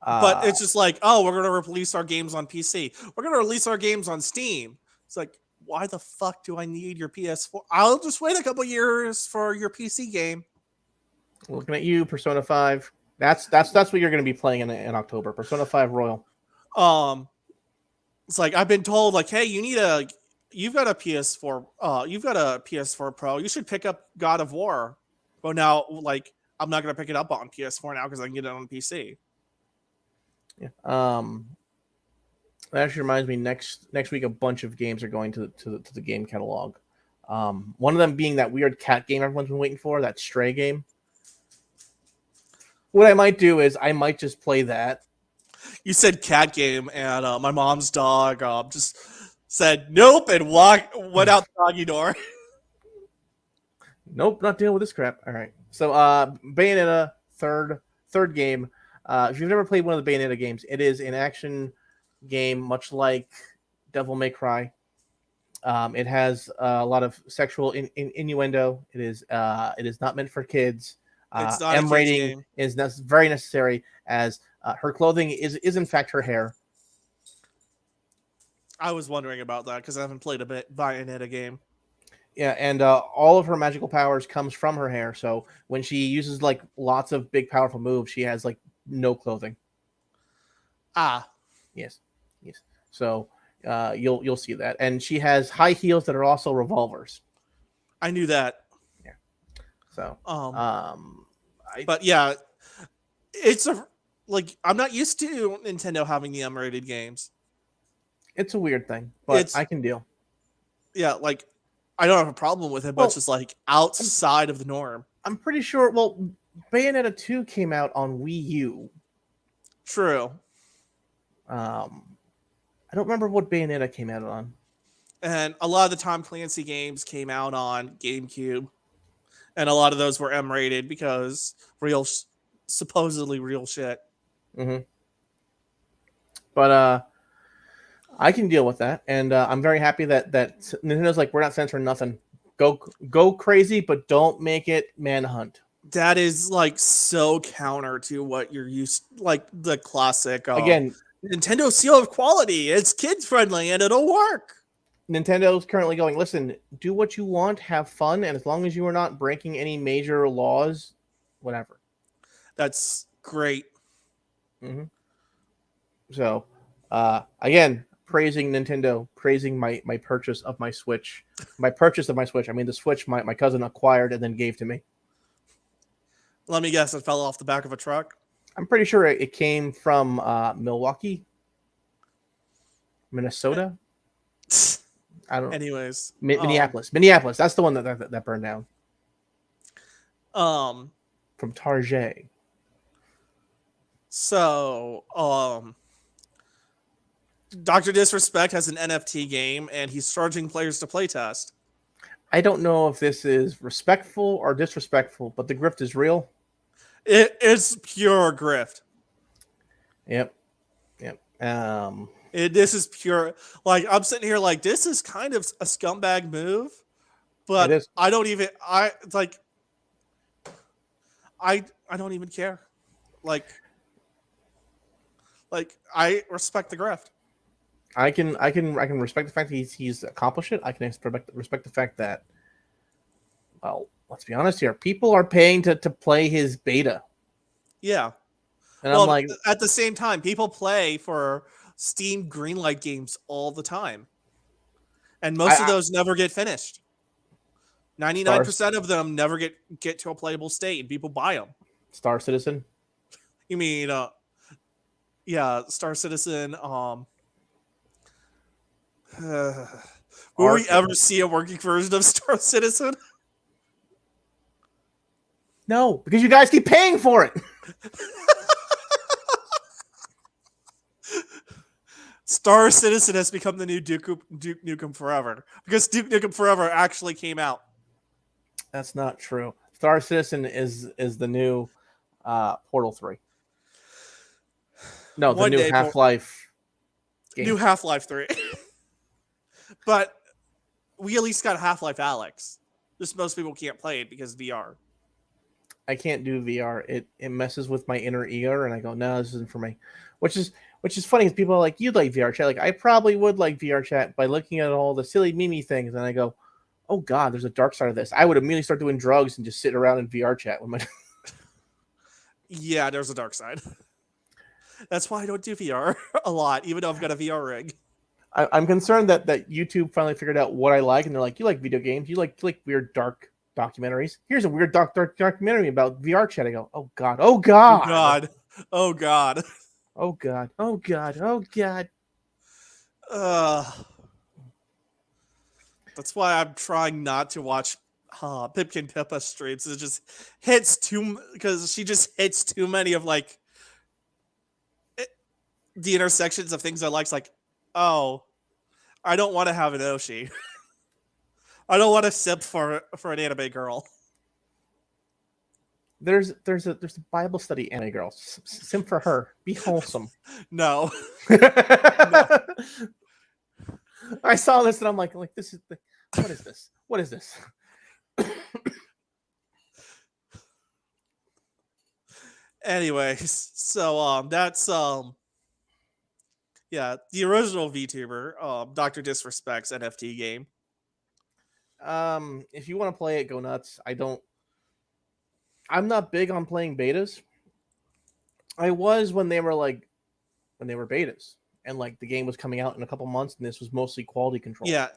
But it's just like, oh, we're going to release our games on PC. We're going to release our games on Steam. It's like, why the fuck do I need your PS4? I'll just wait a couple years for your PC game. Looking at you, Persona 5. That's what you're going to be playing in October. Persona 5 Royal. It's like I've been told, like, hey, you've got a PS4, you've got a PS4 Pro. You should pick up God of War. But now, like, I'm not going to pick it up on PS4 now because I can get it on PC. Yeah. That actually reminds me. Next week, a bunch of games are going to the game catalog. One of them being that weird cat game everyone's been waiting for, that Stray game. What I might do is I might just play that. You said cat game, and my mom's dog just said nope and went out the doggy door. Nope, not dealing with this crap. All right. So Bayonetta, third game. If you've never played one of the Bayonetta games, it is an action game, much like Devil May Cry. It has a lot of sexual innuendo. It is not meant for kids. It's not M a rating game. is very necessary, as her clothing is in fact her hair. I was wondering about that because I haven't played a Bayonetta game. Yeah, and all of her magical powers comes from her hair. So when she uses like lots of big powerful moves, she has like no clothing. Yes. So you'll see that, and she has high heels that are also revolvers. I knew that. Yeah. So but yeah, it's I'm not used to Nintendo having the M-rated games. It's a weird thing, but I can deal. Yeah, like I don't have a problem with it, but it's just like outside of the norm. I'm pretty sure. Well, Bayonetta 2 came out on Wii U. True. I don't remember what Bayonetta came out on. And a lot of the Tom Clancy games came out on GameCube. And a lot of those were M-rated because supposedly real shit. Mm-hmm. But I can deal with that, and I'm very happy that Nintendo's like, we're not censoring nothing. Go crazy, but don't make it Manhunt. That is like so counter to what you're used, like the classic. Again, Nintendo seal of quality. It's kid friendly and it'll work. Nintendo's currently going, listen, do what you want, have fun, and as long as you are not breaking any major laws, whatever. That's great. Mm-hmm. So, again, praising Nintendo, praising my purchase of my Switch. My purchase of my Switch. I mean, the Switch my cousin acquired and then gave to me. Let me guess, it fell off the back of a truck. I'm pretty sure it came from Milwaukee, Minnesota. I don't know. Anyways, Minneapolis. That's the one that burned down. From Target. So, Dr. Disrespect has an NFT game, and he's charging players to playtest. I don't know if this is respectful or disrespectful, but the grift is real. It is pure grift. Yep. This is pure. Like, I'm sitting here like, this is kind of a scumbag move, but I don't even. I don't even care. Like I respect the grift. I can respect the fact that he's accomplished it. I can respect the fact that, well, let's be honest here. People are paying to play his beta. Yeah. And I'm like, at the same time, people play for Steam Greenlight games all the time. And most of those never get finished. 99% of them never get to a playable state, and people buy them. Star Citizen? You mean, yeah, Star Citizen. Will we ever see a working version of Star Citizen? No, because you guys keep paying for it. Star Citizen has become the new Duke Nukem Forever because Duke Nukem Forever actually came out. That's not true. Star Citizen is the new Portal 3. No, the One new day, Half-Life game. new Half-Life 3. But we at least got Half-Life Alyx. Just most people can't play it because VR. I can't do VR. It messes with my inner ear, and I go, no, this isn't for me. Which is funny because people are like, you'd like VR chat. Like, I probably would like VR chat by looking at all the silly meme things, and I go, oh god, there's a dark side of this. I would immediately start doing drugs and just sit around in VR chat with my. Yeah, there's a dark side. That's why I don't do VR a lot, even though I've got a VR rig. I'm concerned that YouTube finally figured out what I like, and they're like, you like video games, you like weird dark documentaries. Here's a weird dark documentary about VR chat. I go, oh god, oh god, Oh god, oh god, oh god, oh god, oh god. That's why I'm trying not to watch Pipkin Pippa streams. It just hits because she just hits too many of like the intersections of things I like. It's like, oh, I don't want to have an Oshi. I don't want to sip for an anime girl. There's a Bible study anime girl. Sim for her. Be wholesome. No. I saw this and I'm like this is what is this? What is this? Anyways, so that's yeah, the original VTuber, Dr. Disrespect's NFT game. If you want to play it, go nuts. I'm not big on playing betas. I was when they were betas and like the game was coming out in a couple months and this was mostly quality control. Yeah.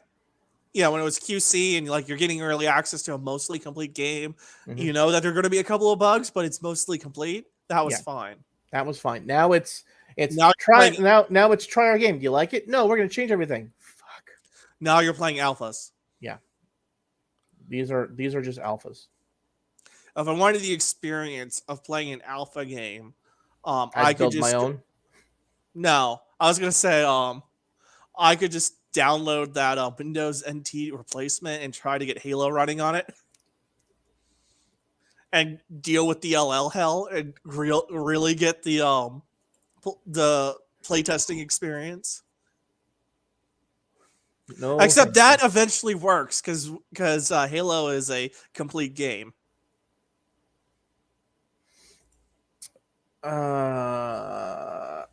Yeah, when it was QC and like you're getting early access to a mostly complete game, you know that there are going to be a couple of bugs, but it's mostly complete. That was fine. That was fine. Now it's now now it's try our game. Do you like it? No, we're going to change everything. Fuck. Now you're playing alphas. Yeah. These are just alphas. If I wanted the experience of playing an alpha game, I could build my own. No, I was gonna say I could just download that Windows NT replacement and try to get Halo running on it, and deal with the LL hell and really get the playtesting experience. No, except that eventually works because Halo is a complete game.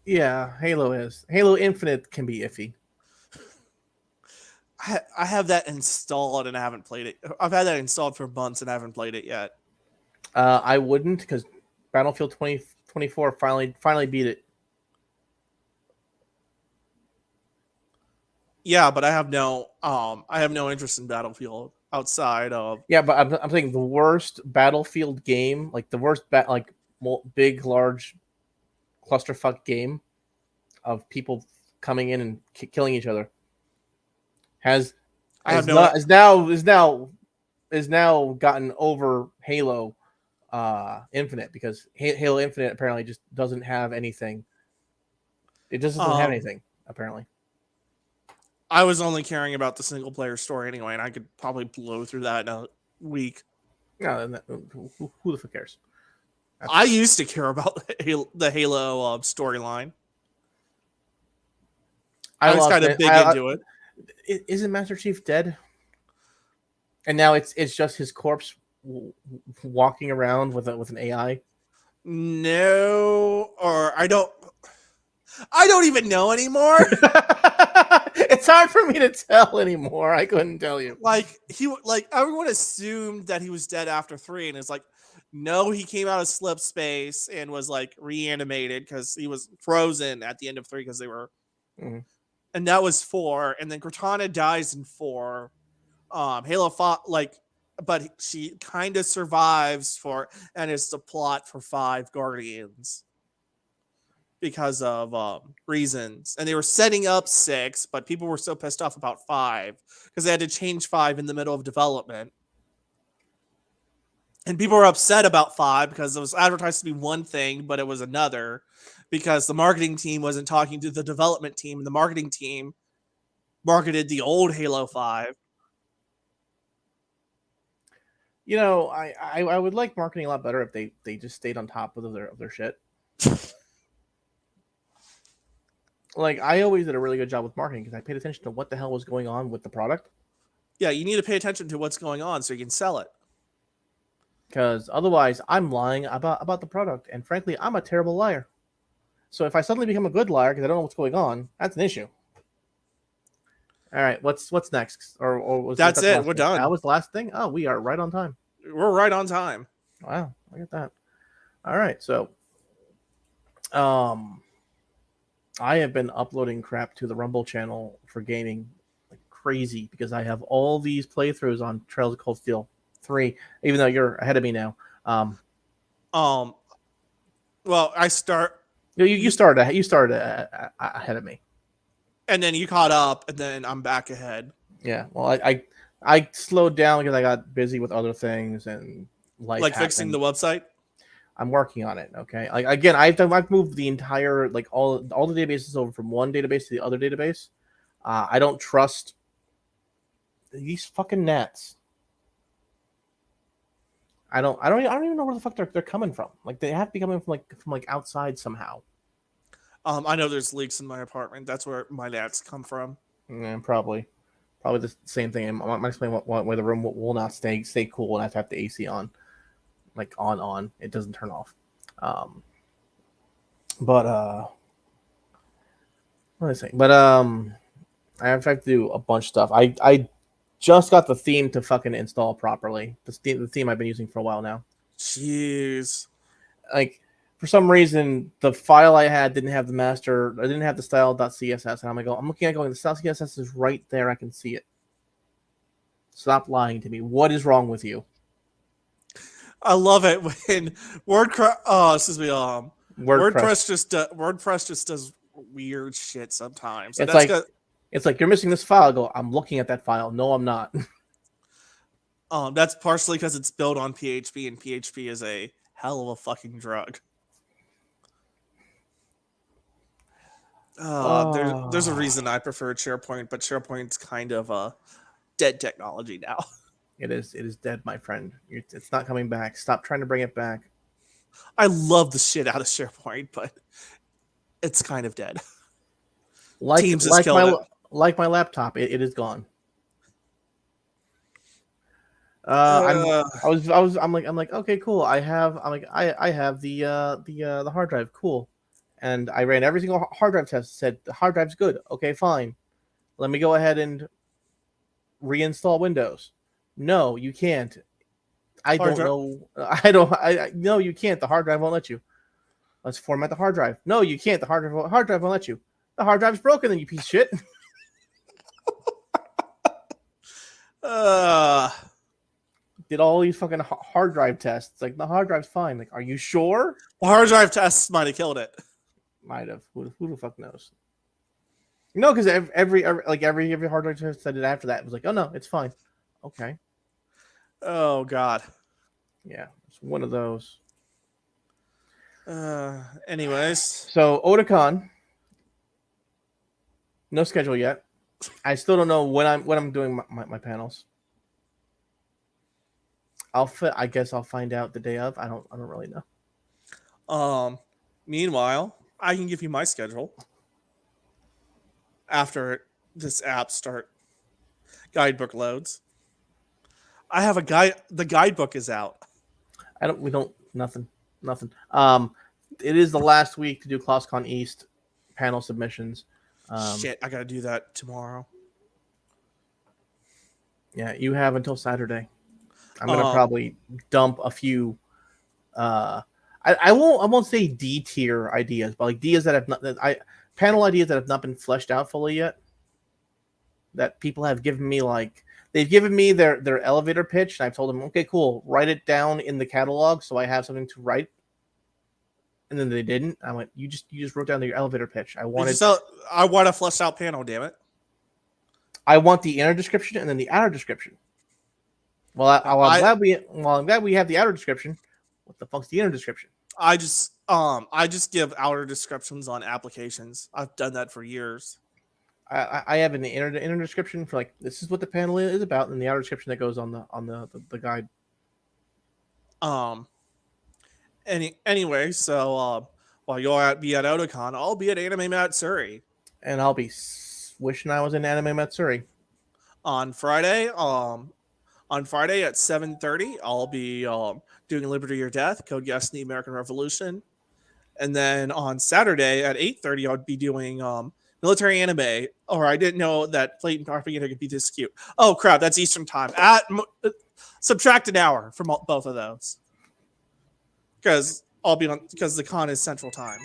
Yeah, Halo Infinite can be iffy. I have that installed and I haven't played it. I've had that installed for months and I haven't played it yet. I wouldn't because Battlefield 2024 finally beat it. Yeah, but I have no interest in Battlefield outside of. Yeah, but I'm thinking the worst Battlefield game, like the worst big large clusterfuck game of people coming in and killing each other is now gotten over Halo Infinite because Halo Infinite apparently just doesn't have anything. It just doesn't have anything apparently. I was only caring about the single player story anyway, and I could probably blow through that in a week. No, who the fuck cares? I used to care about the Halo storyline. I was kind of big into it. Isn't Master Chief dead? And now it's just his corpse walking around with an AI. No, or I don't even know anymore. It's hard for me to tell anymore. I couldn't tell you. Like everyone assumed that he was dead after 3, and it's like, no, he came out of slip space and was like reanimated because he was frozen at the end of 3 because they were, and that was 4, and then Cortana dies in 4. Halo fought but she kind of survives and it's the plot for 5 Guardians. Because of reasons. And they were setting up 6, but people were so pissed off about 5 because they had to change 5 in the middle of development. And people were upset about 5 because it was advertised to be one thing, but it was another, because the marketing team wasn't talking to the development team, and the marketing team marketed the old Halo 5. You know, I would like marketing a lot better if they just stayed on top of their shit. Like, I always did a really good job with marketing because I paid attention to what the hell was going on with the product. Yeah, you need to pay attention to what's going on so you can sell it. Because otherwise, I'm lying about the product, and frankly, I'm a terrible liar. So if I suddenly become a good liar because I don't know what's going on, that's an issue. All right, what's next? Or was That's that the it. last We're thing? done. That was the last thing. Oh, we are right on time. We're right on time. Wow, look at that. All right, so I have been uploading crap to the Rumble channel for gaming like crazy because I have all these playthroughs on Trails of Cold Steel 3, even though you're ahead of me now. Well, I start, You started ahead of me. and then you caught up, and then I'm back ahead. Yeah, well, I slowed down because I got busy with other things and life. Like fixing the website. I'm working on it. Okay, like again, I've moved the entire like all the databases over from one database to the other database. I don't trust these fucking nets. I don't even know where the fuck they're coming from. Like they have to be coming from like outside somehow. I know there's leaks in my apartment. That's where my nets come from. Yeah, probably the same thing. I'm gonna explain why the room will not stay cool and I have to the AC on, like on. It doesn't turn off. But what was I saying? But I have to do a bunch of stuff. I just got the theme to fucking install properly. The theme I've been using for a while now. Jeez. Like for some reason the file I had didn't have the master. I didn't have the style.css, and I'm looking at going. The style.css is right there. I can see it. Stop lying to me. What is wrong with you? I love it when WordPress just does weird shit sometimes. And It's like you're missing this file. I go, I'm looking at that file. No, I'm not. That's partially because it's built on PHP, and PHP is a hell of a fucking drug. There's a reason I prefer SharePoint, but SharePoint's kind of a dead technology now. It is dead, my friend. It's not coming back. Stop trying to bring it back. I love the shit out of SharePoint, but it's kind of dead. Teams has killed it. Like my laptop, it is gone. I'm like okay, cool. I have the hard drive, cool, and I ran every single hard drive test. Said the hard drive's good. Okay, fine. Let me go ahead and reinstall Windows. No, you can't. I don't know. You can't. The hard drive won't let you. Let's format the hard drive. No, you can't. The hard drive won't let you. The hard drive's broken. Then you piece of shit. Did all these fucking hard drive tests. Like the hard drive's fine. Like, are you sure? The hard drive tests might have killed it. Might have. Who the fuck knows? No, because every hard drive test I did after that was like, oh no, it's fine. Okay. Oh God. Yeah, it's one of those. Anyways. So Otakon. No schedule yet. I still don't know when I'm doing my panels. I guess I'll find out the day of. I don't really know. Meanwhile, I can give you my schedule after this app guidebook loads. I have a guide. The guidebook is out. Nothing. It is the last week to do ClassCon East panel submissions. Shit, I gotta do that tomorrow. Yeah, you have until Saturday. I'm gonna probably dump a few. I won't say D tier ideas, but like ideas that have not panel ideas that have not been fleshed out fully yet. That people have given me they've given me their elevator pitch, and I've told them, okay, cool, write it down in the catalog so I have something to write. And then they didn't. I went, you just wrote down your elevator pitch. I want a fleshed out panel, damn it. I want the inner description and then the outer description. I'm glad we have the outer description. What the fuck's the inner description? I just give outer descriptions on applications. I've done that for years. I have an inner description for like this is what the panel is about, and the outer description that goes on the guide. Anyway, so while you'll be at Otakon, I'll be at Anime Matsuri And I'll be wishing I was in Anime Matsuri on Friday. On Friday at 7:30, I'll be doing Liberty or Death, Code Geass, the American Revolution, and then on Saturday at 8:30, I'll be doing military anime. Or I didn't know that blatant propaganda could be this cute. Oh crap, that's Eastern time. Subtract an hour from both of those. Because the con is Central Time.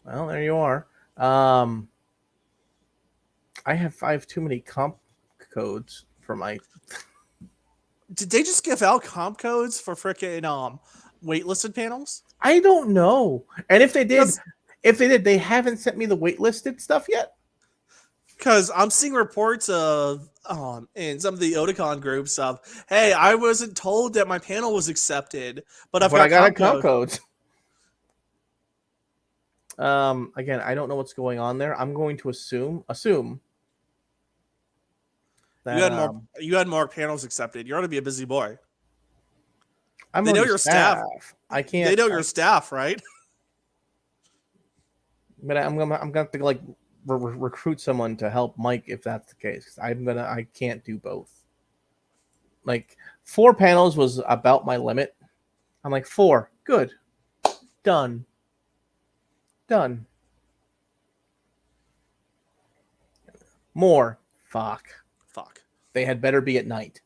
Well, there you are. I have too many comp codes for my. Did they just give out comp codes for frickin' waitlisted panels? I don't know. And if they did, they haven't sent me the waitlisted stuff yet. Because I'm seeing reports of in some of the Otakon groups of, hey, I wasn't told that my panel was accepted, but I got a comp code. Again, I don't know what's going on there. I'm going to assume that you had more panels accepted. You're going to be a busy boy. They know your staff. I can't. They know your staff, right? But I'm gonna have to like recruit someone to help Mike if that's the case. I can't do both. Like 4 panels was about my limit. I'm like 4, good, done. More, fuck. They had better be at night.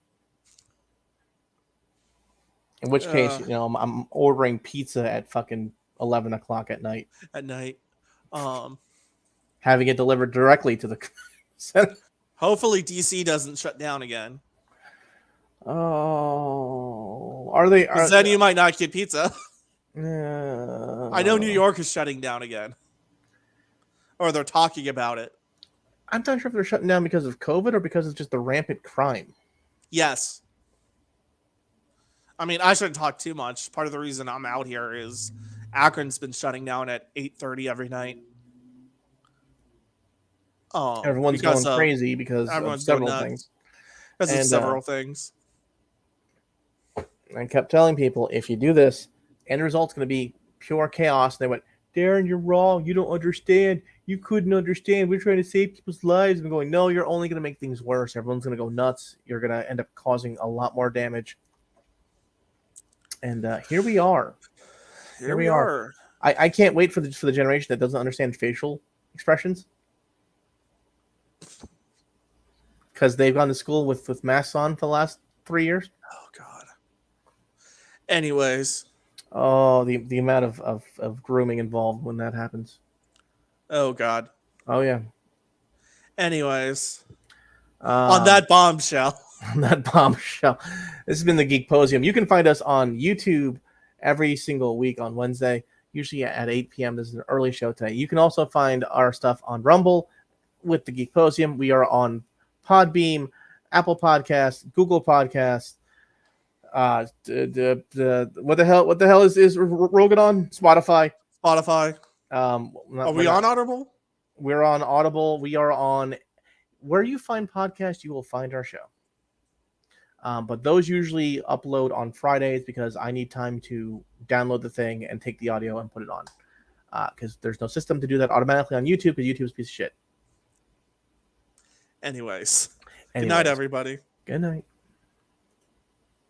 In which case, I'm ordering pizza at fucking 11 o'clock at night. Having it delivered directly to the center. Hopefully DC doesn't shut down again. Oh, are they? Then you might not get pizza. I know New York is shutting down again. Or they're talking about it. I'm not sure if they're shutting down because of COVID or because of just the rampant crime. Yes. I mean, I shouldn't talk too much. Part of the reason I'm out here is Akron's been shutting down at 8:30 every night. Everyone's going crazy because of several things. Because of several things. I kept telling people, if you do this, end result's going to be pure chaos. And they went, Darren, you're wrong. You don't understand. You couldn't understand. We're trying to save people's lives. I'm going, no, you're only going to make things worse. Everyone's going to go nuts. You're going to end up causing a lot more damage. And here we are. Here we are. I can't wait for the generation that doesn't understand facial expressions. Because they've gone to school with masks on for the last 3 years. Oh, God. Anyways. Oh, the amount of grooming involved when that happens. Oh, God. Oh, yeah. Anyways. On that bombshell. This has been the Geek Posium. You can find us on YouTube every single week on Wednesday, usually at 8 p.m. This is an early show today. You can also find our stuff on Rumble with the Geek Posium. We are on Podbeam, Apple Podcasts, Google Podcasts. What the hell is Rogan on? Spotify. Are we on Audible? We're on Audible. We are on where you find podcasts. You will find our show. But those usually upload on Fridays because I need time to download the thing and take the audio and put it on. Because there's no system to do that automatically on YouTube because YouTube's a piece of shit. Anyways. Good night, everybody. Good night.